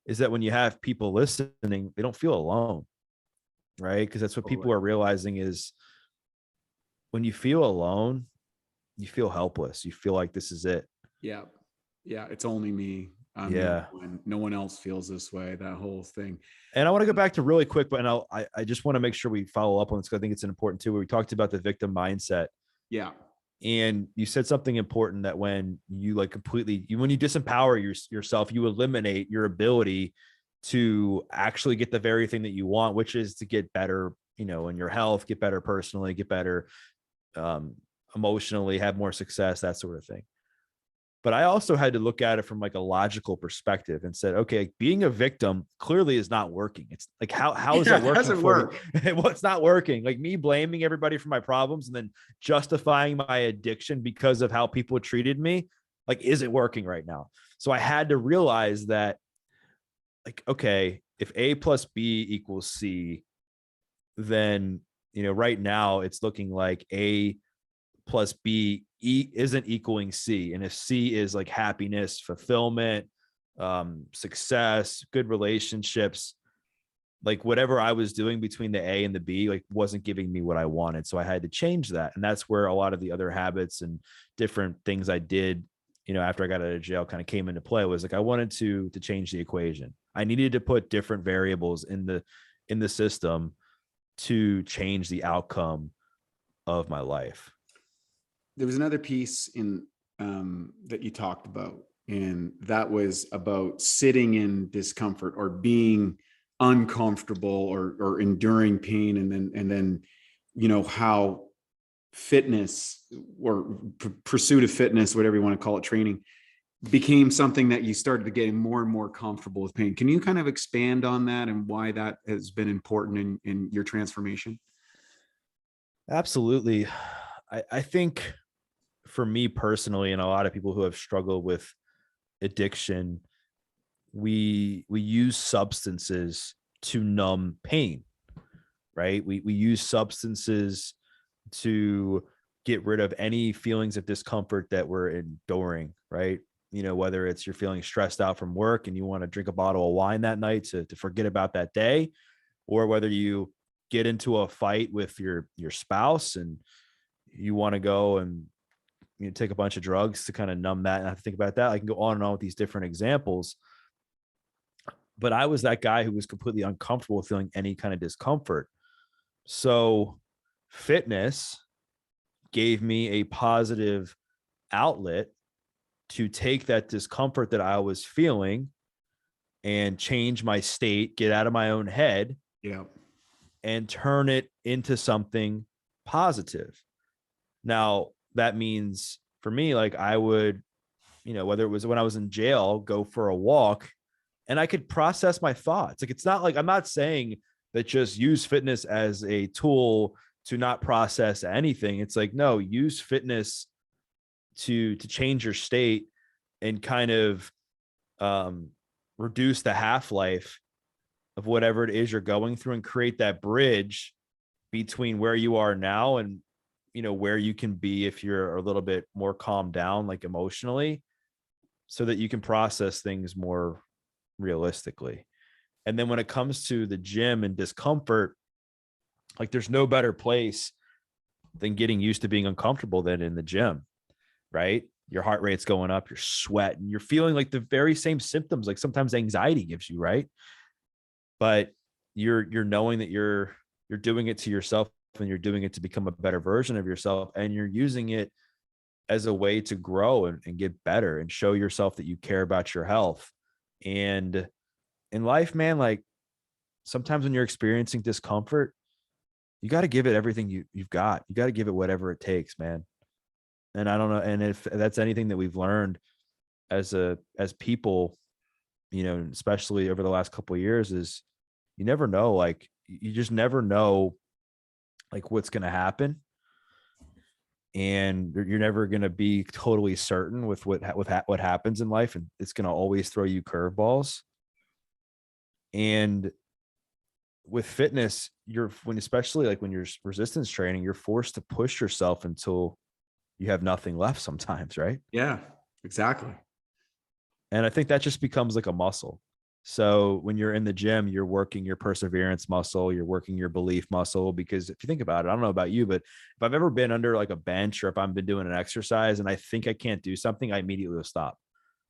is that when you have people listening, they don't feel alone, right? Because that's what people are realizing is when you feel alone, you feel helpless. You feel like this is it. Yeah. Yeah. It's only me. No one else feels this way, that whole thing. And I want to go back to really quick, but I just want to make sure we follow up on this because I think it's important too, where we talked about the victim mindset. Yeah. And you said something important, that when you like when you disempower yourself, you eliminate your ability to actually get the very thing that you want, which is to get better, in your health, get better personally, get better emotionally, have more success, that sort of thing. But I also had to look at it from like a logical perspective and said, okay, being a victim clearly is not working. It's like, how is that working? Well, it's not working. Like me blaming everybody for my problems and then justifying my addiction because of how people treated me. Like, is it working right now? So I had to realize that, like, okay, if A plus B equals C, then, right now it's looking like A plus B isn't equaling C. And if C is like happiness, fulfillment, success, good relationships, like whatever I was doing between the A and the B, like wasn't giving me what I wanted. So I had to change that. And that's where a lot of the other habits and different things I did, after I got out of jail kind of came into play. Was like, I wanted to change the equation. I needed to put different variables in the system to change the outcome of my life. There was another piece in that you talked about, and that was about sitting in discomfort or being uncomfortable or enduring pain, and then how fitness or pursuit of fitness, whatever you want to call it, training, became something that you started to get more and more comfortable with pain. Can you kind of expand on that and why that has been important in your transformation? Absolutely. I think for me personally, and a lot of people who have struggled with addiction, we use substances to numb pain, right? We use substances to get rid of any feelings of discomfort that we're enduring, right? Whether it's you're feeling stressed out from work and you want to drink a bottle of wine that night to forget about that day, or whether you get into a fight with your spouse and you want to go and take a bunch of drugs to kind of numb that and not have to think about that. I can go on and on with these different examples. But I was that guy who was completely uncomfortable with feeling any kind of discomfort. So fitness gave me a positive outlet to take that discomfort that I was feeling and change my state, get out of my own head, Yeah, and turn it into something positive. Now that means for me, like I would, whether it was when I was in jail, go for a walk and I could process my thoughts. Like, it's not like, I'm not saying that just use fitness as a tool to not process anything. It's like, no, use fitness to change your state and kind of reduce the half-life of whatever it is you're going through and create that bridge between where you are now and where you can be if you're a little bit more calmed down, like emotionally, so that you can process things more realistically. And then when it comes to the gym and discomfort, like there's no better place than getting used to being uncomfortable than in the gym, right? Your heart rate's going up, you're sweating, you're feeling like the very same symptoms, like sometimes anxiety gives you, right? But you're knowing that you're doing it to yourself and you're doing it to become a better version of yourself. And you're using it as a way to grow and get better and show yourself that you care about your health. And in life, man, like sometimes when you're experiencing discomfort, you got to give it everything you've got. You got to give it whatever it takes, man. And I don't know. And if that's anything that we've learned as people, especially over the last couple of years, is you never know, like you just never know like what's going to happen. And you're never going to be totally certain with what happens in life. And it's going to always throw you curveballs. And with fitness, especially like when you're resistance training, you're forced to push yourself until you have nothing left sometimes, right? Yeah, exactly. And I think that just becomes like a muscle. So when you're in the gym, you're working your perseverance muscle, you're working your belief muscle, because if you think about it, I don't know about you, but if I've ever been under like a bench or if I've been doing an exercise and I think I can't do something, I immediately will stop.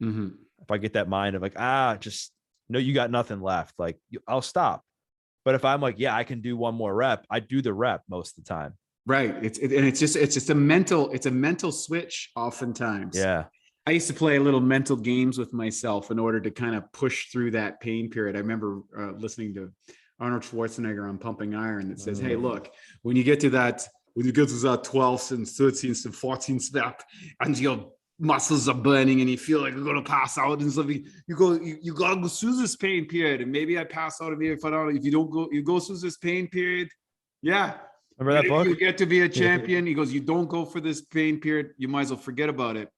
Mm-hmm. If I get that mind of like, just no, you got nothing left, like I'll stop. But if I'm like, yeah, I can do one more rep, I do the rep most of the time. Right. It's just a mental switch oftentimes. Yeah. I used to play little mental games with myself in order to kind of push through that pain period. I remember listening to Arnold Schwarzenegger on Pumping Iron that says, hey, look, when you get to that 12th and 13th and 14th rep and your muscles are burning and you feel like you're going to pass out and stuff, you got to go through this pain period. And maybe I pass out if you don't go, you go through this pain period. Yeah. Remember that book? You get to be a champion. He goes, you don't go for this pain period, you might as well forget about it.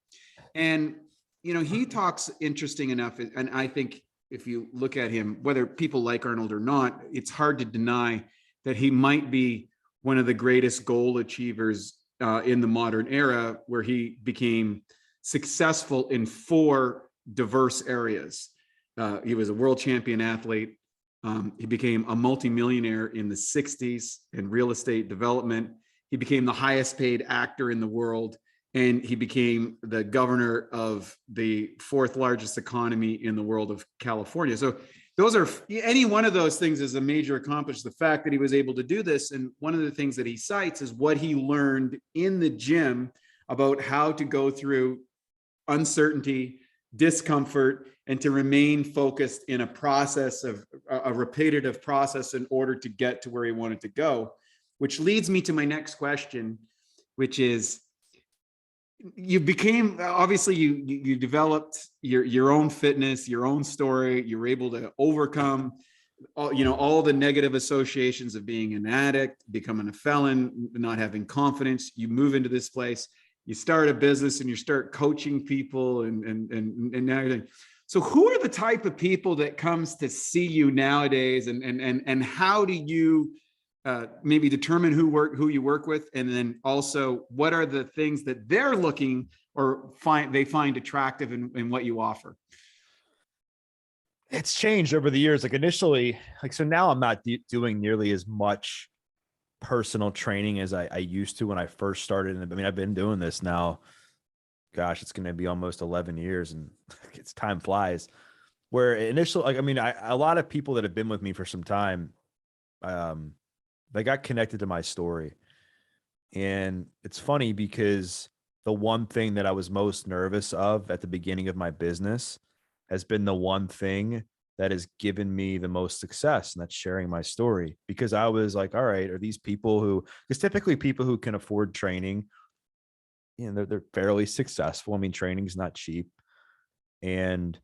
And, he talks interesting enough. And I think if you look at him, whether people like Arnold or not, it's hard to deny that he might be one of the greatest goal achievers in the modern era, where he became successful in 4 diverse areas. He was a world champion athlete. He became a multimillionaire in the 60s in real estate development. He became the highest paid actor in the world. And he became the governor of the 4th largest economy in the world of California. So those are, any one of those things is a major accomplishment. The fact that he was able to do this. And one of the things that he cites is what he learned in the gym about how to go through uncertainty, discomfort, and to remain focused in a repetitive process in order to get to where he wanted to go, which leads me to my next question, which is, you became, obviously you developed your own fitness, your own story. You were able to overcome all the negative associations of being an addict, becoming a felon, not having confidence. You move into this place, you start a business and you start coaching people and everything. So who are the type of people that comes to see you nowadays, and how do you maybe determine who you work with, and then also what are the things that they're looking or find attractive in what you offer? It's changed over the years. Like initially, so now I'm not doing nearly as much personal training as I used to when I first started. I mean, I've been doing this now, gosh, it's going to be almost 11 years, and it's time flies. Where initially, a lot of people that have been with me for some time, they got connected to my story. And it's funny because the one thing that I was most nervous of at the beginning of my business has been the one thing that has given me the most success, and that's sharing my story. Because I was like, all right, are these people because typically people who can afford training they're fairly successful. I mean, training is not cheap. And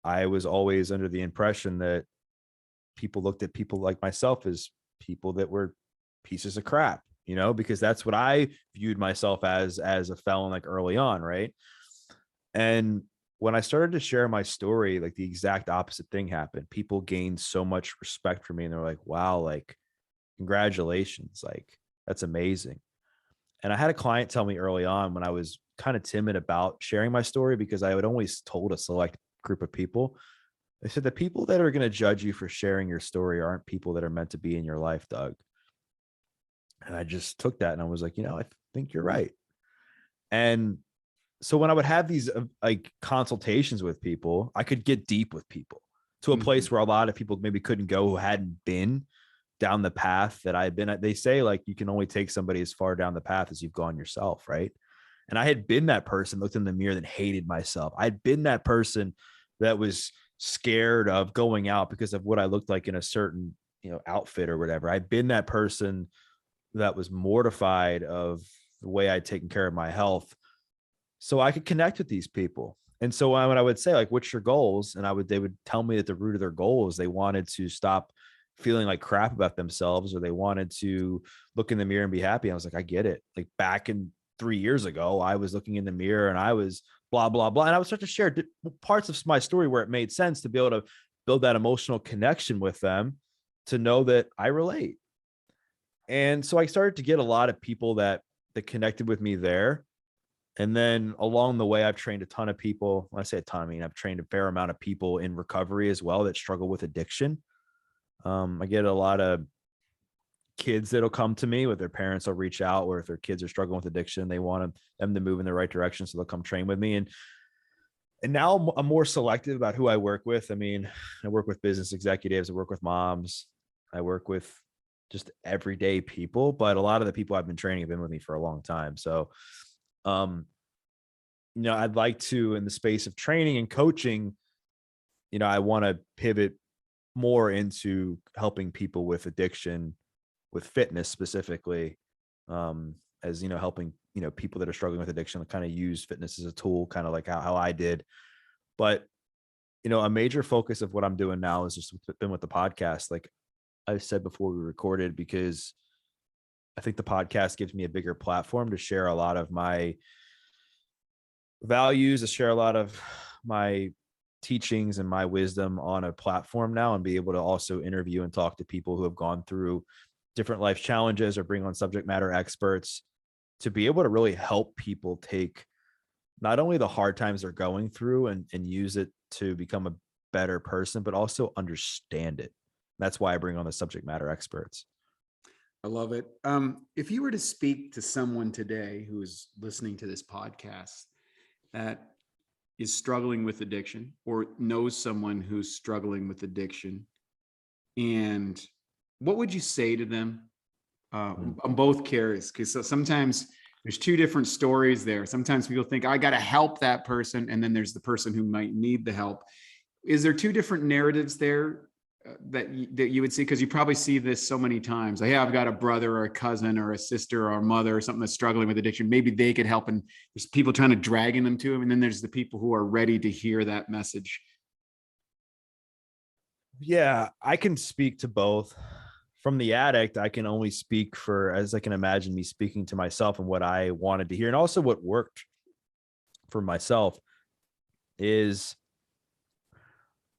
I was always under the impression that people looked at people like myself as people that were pieces of crap, because that's what I viewed myself as a felon, like early on. Right. And when I started to share my story, like the exact opposite thing happened. People gained so much respect for me, and they're like, wow, like, congratulations. Like, that's amazing. And I had a client tell me early on, when I was kind of timid about sharing my story, because I had always told a select group of people, they said the people that are going to judge you for sharing your story aren't people that are meant to be in your life, Doug. And I just took that and I was like, I think you're right. And so when I would have these like consultations with people, I could get deep with people to a place where a lot of people maybe couldn't go, who hadn't been down the path that I've been at. They say, like, you can only take somebody as far down the path as you've gone yourself. Right. And I had been that person, looked in the mirror, and hated myself. I'd been that person that was scared of going out because of what I looked like in a certain, outfit or whatever. I'd been that person that was mortified of the way I'd taken care of my health. So I could connect with these people. And so when I would say, like, what's your goals? And they would tell me that the root of their goal is they wanted to stop feeling like crap about themselves, or they wanted to look in the mirror and be happy. I was like, I get it. Like, back in 3 years ago, I was looking in the mirror and I was blah, blah, blah. And I would start to share parts of my story where it made sense to be able to build that emotional connection with them, to know that I relate. And so I started to get a lot of people that connected with me there. And then along the way, I've trained a ton of people. When I say a ton, I mean, I've trained a fair amount of people in recovery as well that struggle with addiction. I get a lot of kids that'll come to me with their parents. Will reach out, or if their kids are struggling with addiction, they want them to move in the right direction. So they'll come train with me. And now I'm more selective about who I work with. I mean, I work with business executives. I work with moms. I work with just everyday people, but a lot of the people I've been training have been with me for a long time. So, I'd like to, in the space of training and coaching, I want to pivot more into helping people with addiction, with fitness specifically, as, helping, people that are struggling with addiction to kind of use fitness as a tool, kind of like how I did. But, a major focus of what I'm doing now is just been with the podcast. Like I said before we recorded, because I think the podcast gives me a bigger platform to share a lot of my values, to share a lot of my teachings and my wisdom on a platform now, and be able to also interview and talk to people who have gone through different life challenges, or bring on subject matter experts to be able to really help people take not only the hard times they're going through and use it to become a better person, but also understand it. That's why I bring on the subject matter experts. I love it. If you were to speak to someone today who is listening to this podcast that is struggling with addiction, or knows someone who's struggling with addiction, and what would you say to them? I'm both curious, because sometimes there's two different stories there. Sometimes people think, I got to help that person, and then there's the person who might need the help. Is there two different narratives there that you would see? Because you probably see this so many times. Like, hey, I've got a brother or a cousin or a sister or a mother or something that's struggling with addiction. Maybe they could help, and there's people trying to dragging them to him. And then there's the people who are ready to hear that message. Yeah, I can speak to both. From the addict, I can only speak for, as I can imagine me speaking to myself and what I wanted to hear. And also what worked for myself is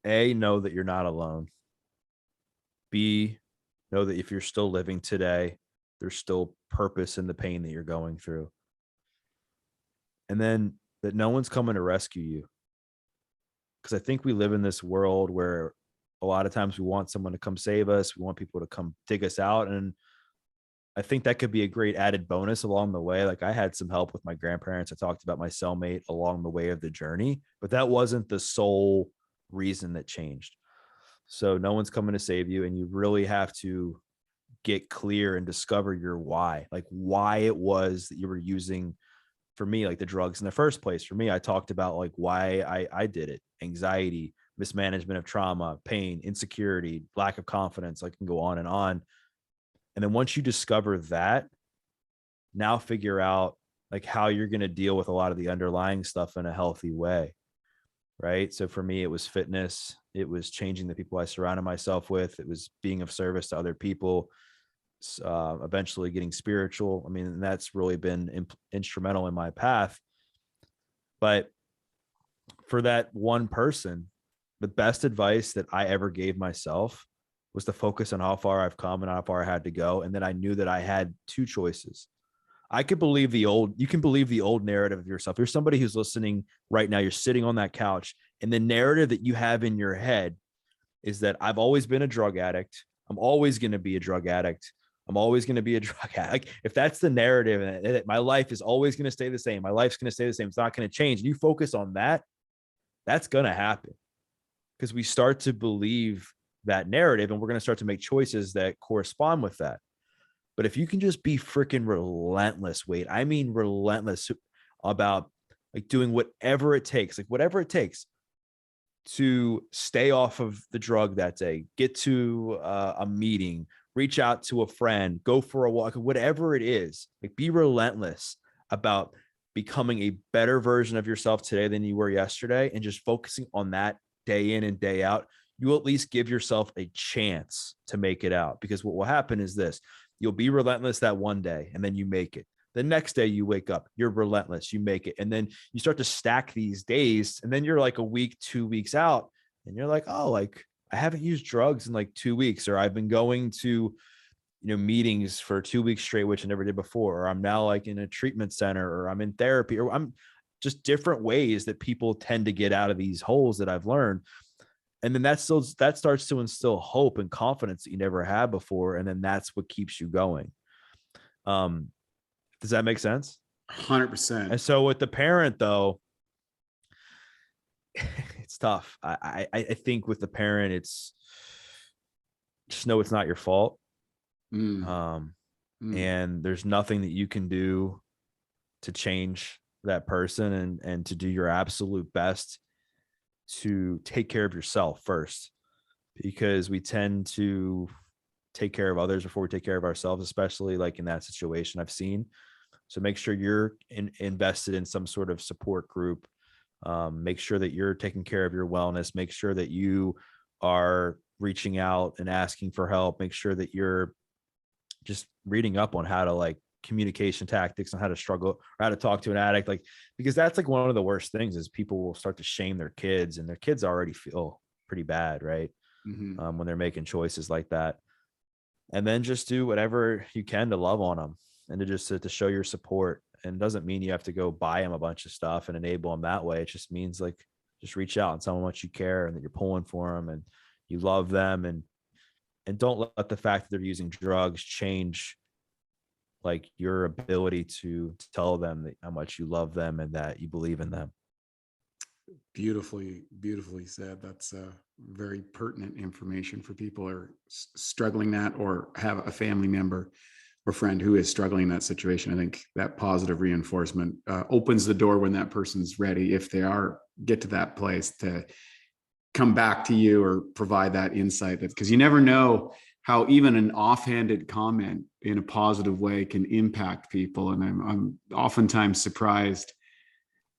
A, know that you're not alone. B, know that if you're still living today, there's still purpose in the pain that you're going through. And then that no one's coming to rescue you. Because I think we live in this world where a lot of times we want someone to come save us. We want people to come dig us out. And I think that could be a great added bonus along the way. Like, I had some help with my grandparents. I talked about my cellmate along the way of the journey, but that wasn't the sole reason that changed. So no one's coming to save you, and you really have to get clear and discover your why, like why it was that you were using, for me, like the drugs in the first place. For me, I talked about like why I did it: anxiety, mismanagement of trauma, pain, insecurity, lack of confidence. I can go on and on. And then once you discover that, now figure out like how you're going to deal with a lot of the underlying stuff in a healthy way. Right. So for me, it was fitness. It was changing the people I surrounded myself with. It was being of service to other people, eventually getting spiritual. I mean, and that's really been instrumental in my path. But for that one person, the best advice that I ever gave myself was to focus on how far I've come and how far I had to go. And then I knew that I had two choices. You can believe the old narrative of yourself. You're somebody who's listening right now. You're sitting on that couch, and the narrative that you have in your head is that I've always been a drug addict. I'm always going to be a drug addict. I'm always going to be a drug addict. Like, if that's the narrative, and my life is always going to stay the same, my life's going to stay the same, it's not going to change, and you focus on that, that's going to happen, because we start to believe that narrative, and we're going to start to make choices that correspond with that. But if you can just be freaking relentless, Wade, I mean relentless about like doing whatever it takes, to stay off of the drug that day, get to a meeting, reach out to a friend, go for a walk, whatever it is, like be relentless about becoming a better version of yourself today than you were yesterday, and just focusing on that day in and day out, you will at least give yourself a chance to make it out. Because what will happen is this: you'll be relentless that one day, and then you make it. The next day you wake up, you're relentless, you make it. And then you start to stack these days, and then you're like a week, 2 weeks out, and you're like, oh, like I haven't used drugs in like 2 weeks, or I've been going to, meetings for 2 weeks straight, which I never did before, or I'm now like in a treatment center, or I'm in therapy, or I'm just different ways that people tend to get out of these holes that I've learned. And then that starts to instill hope and confidence that you never had before. And then that's what keeps you going. Does that make sense? 100%. And so with the parent though, it's tough. I think with the parent, it's just know it's not your fault. And there's nothing that you can do to change that person, and to do your absolute best to take care of yourself first, because we tend to take care of others before we take care of ourselves, especially like in that situation I've seen. So make sure you're invested in some sort of support group. Make sure that you're taking care of your wellness. Make sure that you are reaching out and asking for help. Make sure that you're just reading up on how to like communication tactics, on how to struggle, or how to talk to an addict, like, because that's like one of the worst things is people will start to shame their kids, and their kids already feel pretty bad, right? When they're making choices like that. And then just do whatever you can to love on them, and to show your support. And it doesn't mean you have to go buy them a bunch of stuff and enable them that way. It just means like, just reach out and tell them how much you care, and that you're pulling for them, and you love them, and don't let the fact that they're using drugs change like your ability to tell them that how much you love them and that you believe in them. Beautifully said. That's very pertinent information for people who are struggling that, or have a family member or friend who is struggling in that situation. I think that positive reinforcement opens the door when that person's ready, if they get to that place, to come back to you or provide that insight. Because you never know how even an offhanded comment in a positive way can impact people. And I'm oftentimes surprised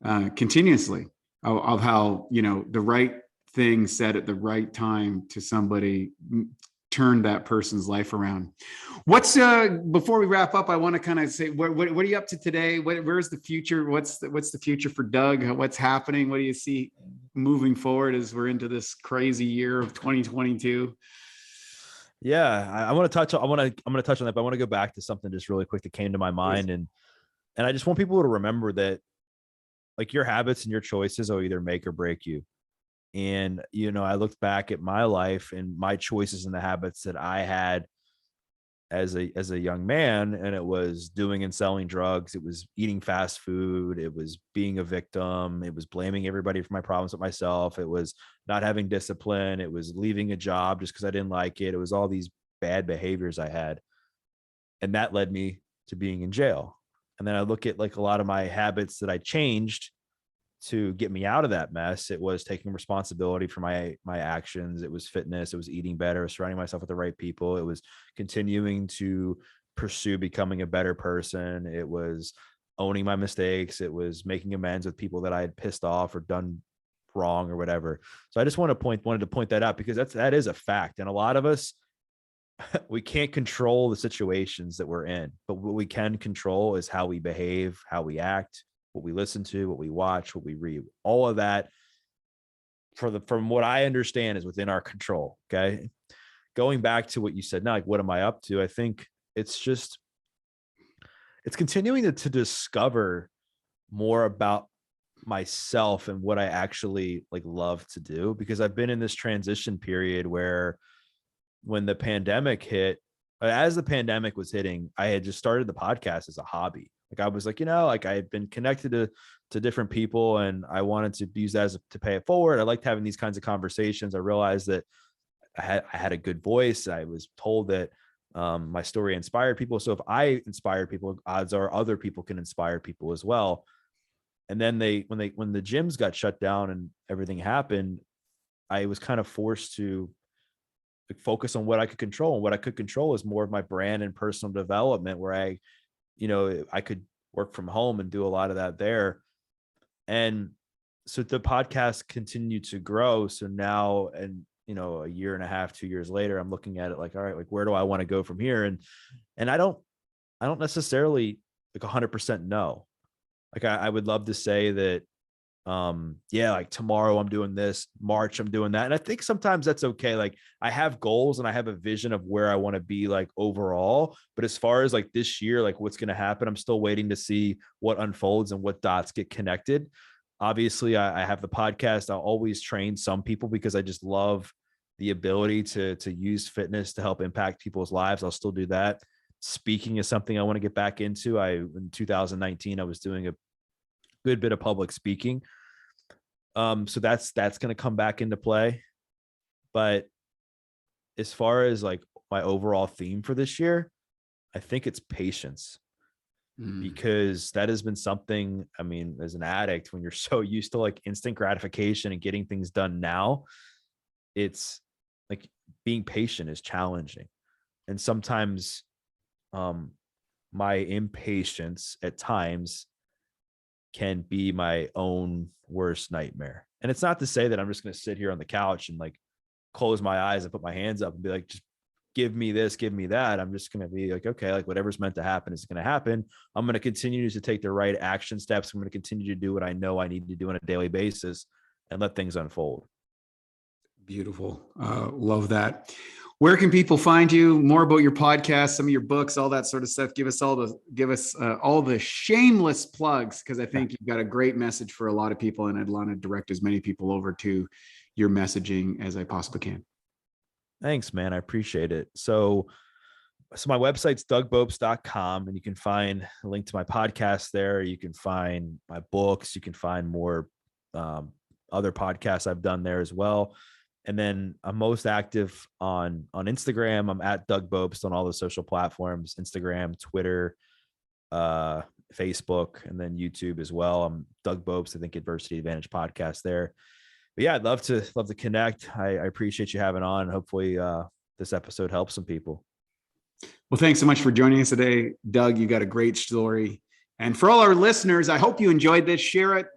continuously of how, the right thing said at the right time to somebody turned that person's life around. What's before we wrap up, I want to kind of say, what are you up to today? Where's the future? What's the future for Doug? What's happening? What do you see moving forward as we're into this crazy year of 2022? Yeah, I'm going to touch on that, but I want to go back to something just really quick that came to my mind. Please. And I just want people to remember that like your habits and your choices will either make or break you. And, I looked back at my life and my choices and the habits that I had as a young man, and it was doing and selling drugs. It was eating fast food. It was being a victim. It was blaming everybody for my problems with myself. It was not having discipline. It was leaving a job just because I didn't like it. It was all these bad behaviors I had. And that led me to being in jail. And then I look at like a lot of my habits that I changed to get me out of that mess. It was taking responsibility for my actions. It was fitness. It was eating better, surrounding myself with the right people. It was continuing to pursue becoming a better person. It was owning my mistakes. It was making amends with people that I had pissed off or done wrong or whatever. So I just wanted to point that out, because that is a fact. And a lot of us, we can't control the situations that we're in, but what we can control is how we behave, how we act, what we listen to, what we watch, what we read. All of that, from what I understand, is within our control. Okay. Going back to what you said now, like, what am I up to? I think it's continuing to discover more about myself and what I actually like love to do, because I've been in this transition period where when the pandemic hit, as the pandemic was hitting, I had just started the podcast as a hobby. Like, I was like, like I had been connected to different people, and I wanted to use that to pay it forward. I liked having these kinds of conversations. I realized that I had a good voice. I was told that my story inspired people. So if I inspired people, odds are other people can inspire people as well. And then when the gyms got shut down and everything happened, I was kind of forced to focus on what I could control. And what I could control is more of my brand and personal development, where I could work from home and do a lot of that there. And so the podcast continued to grow. So now, and a year and a half, 2 years later, I'm looking at it like, all right, like, where do I want to go from here? And I don't necessarily like 100% know. Like, I would love to say that, like tomorrow I'm doing this, March I'm doing that. And I think sometimes that's okay. Like, I have goals and I have a vision of where I want to be like overall, but as far as like this year, like what's going to happen, I'm still waiting to see what unfolds and what dots get connected. Obviously I have the podcast. I'll always train some people because I just love the ability to use fitness to help impact people's lives. I'll still do that. Speaking is something I want to get back into. In 2019, I was doing a good bit of public speaking. So that's going to come back into play. But as far as like my overall theme for this year, I think it's patience, because that has been something, I mean, as an addict, when you're so used to like instant gratification and getting things done now, it's like being patient is challenging. And sometimes my impatience at times can be my own worst nightmare. And it's not to say that I'm just going to sit here on the couch and like close my eyes and put my hands up and be like, just give me this, give me that. I'm just going to be like, okay, like whatever's meant to happen is going to happen. I'm going to continue to take the right action steps. I'm going to continue to do what I know I need to do on a daily basis and let things unfold. Beautiful. Love that. Where can people find you? More about your podcast, some of your books, all that sort of stuff. Give us all the shameless plugs, because I think you've got a great message for a lot of people, and I'd want to direct as many people over to your messaging as I possibly can. Thanks, man. I appreciate it. So my website's dougbopst.com, and you can find a link to my podcast there. You can find my books. You can find more other podcasts I've done there as well. And then I'm most active on Instagram. I'm at Doug Bopst on all the social platforms, Instagram, Twitter, Facebook, and then YouTube as well. I'm Doug Bopst, I think Adversity Advantage podcast there. But yeah, I'd love to connect. I appreciate you having on. Hopefully this episode helps some people. Well, thanks so much for joining us today, Doug. You got a great story. And for all our listeners, I hope you enjoyed this. Share it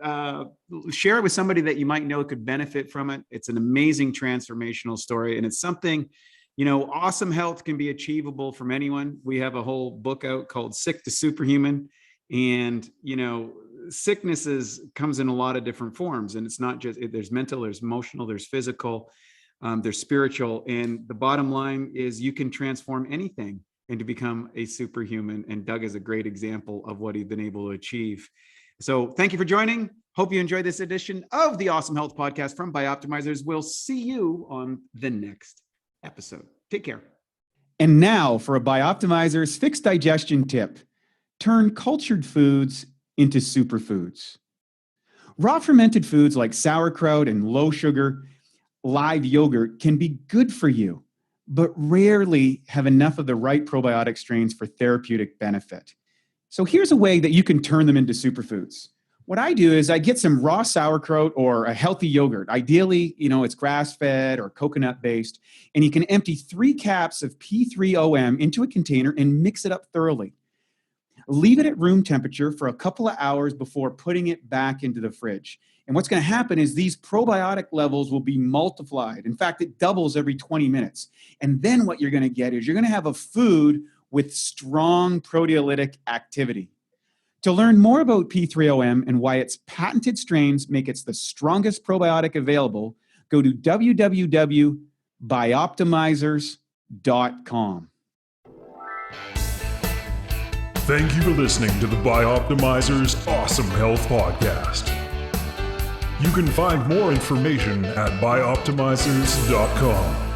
with somebody that you might know could benefit from it. It's an amazing transformational story. And it's something, awesome health can be achievable from anyone. We have a whole book out called Sick to Superhuman. And, sicknesses comes in a lot of different forms. And it's not just, there's mental, there's emotional, there's physical, there's spiritual. And the bottom line is you can transform anything and to become a superhuman. And Doug is a great example of what he's been able to achieve. So thank you for joining. Hope you enjoyed this edition of the Awesome Health Podcast from Bioptimizers. We'll see you on the next episode. Take care. And now for a Bioptimizers fixed digestion tip. Turn cultured foods into superfoods. Raw fermented foods like sauerkraut and low sugar, live yogurt can be good for you, but rarely have enough of the right probiotic strains for therapeutic benefit. So here's a way that you can turn them into superfoods. What I do is I get some raw sauerkraut or a healthy yogurt. Ideally, it's grass-fed or coconut-based, and you can empty 3 caps of P3OM into a container and mix it up thoroughly. Leave it at room temperature for a couple of hours before putting it back into the fridge. And what's going to happen is these probiotic levels will be multiplied. In fact, it doubles every 20 minutes. And then what you're going to get is you're going to have a food with strong proteolytic activity. To learn more about P3OM and why its patented strains make it the strongest probiotic available, go to www.bioptimizers.com. Thank you for listening to the Bioptimizers Awesome Health Podcast. You can find more information at bioptimizers.com.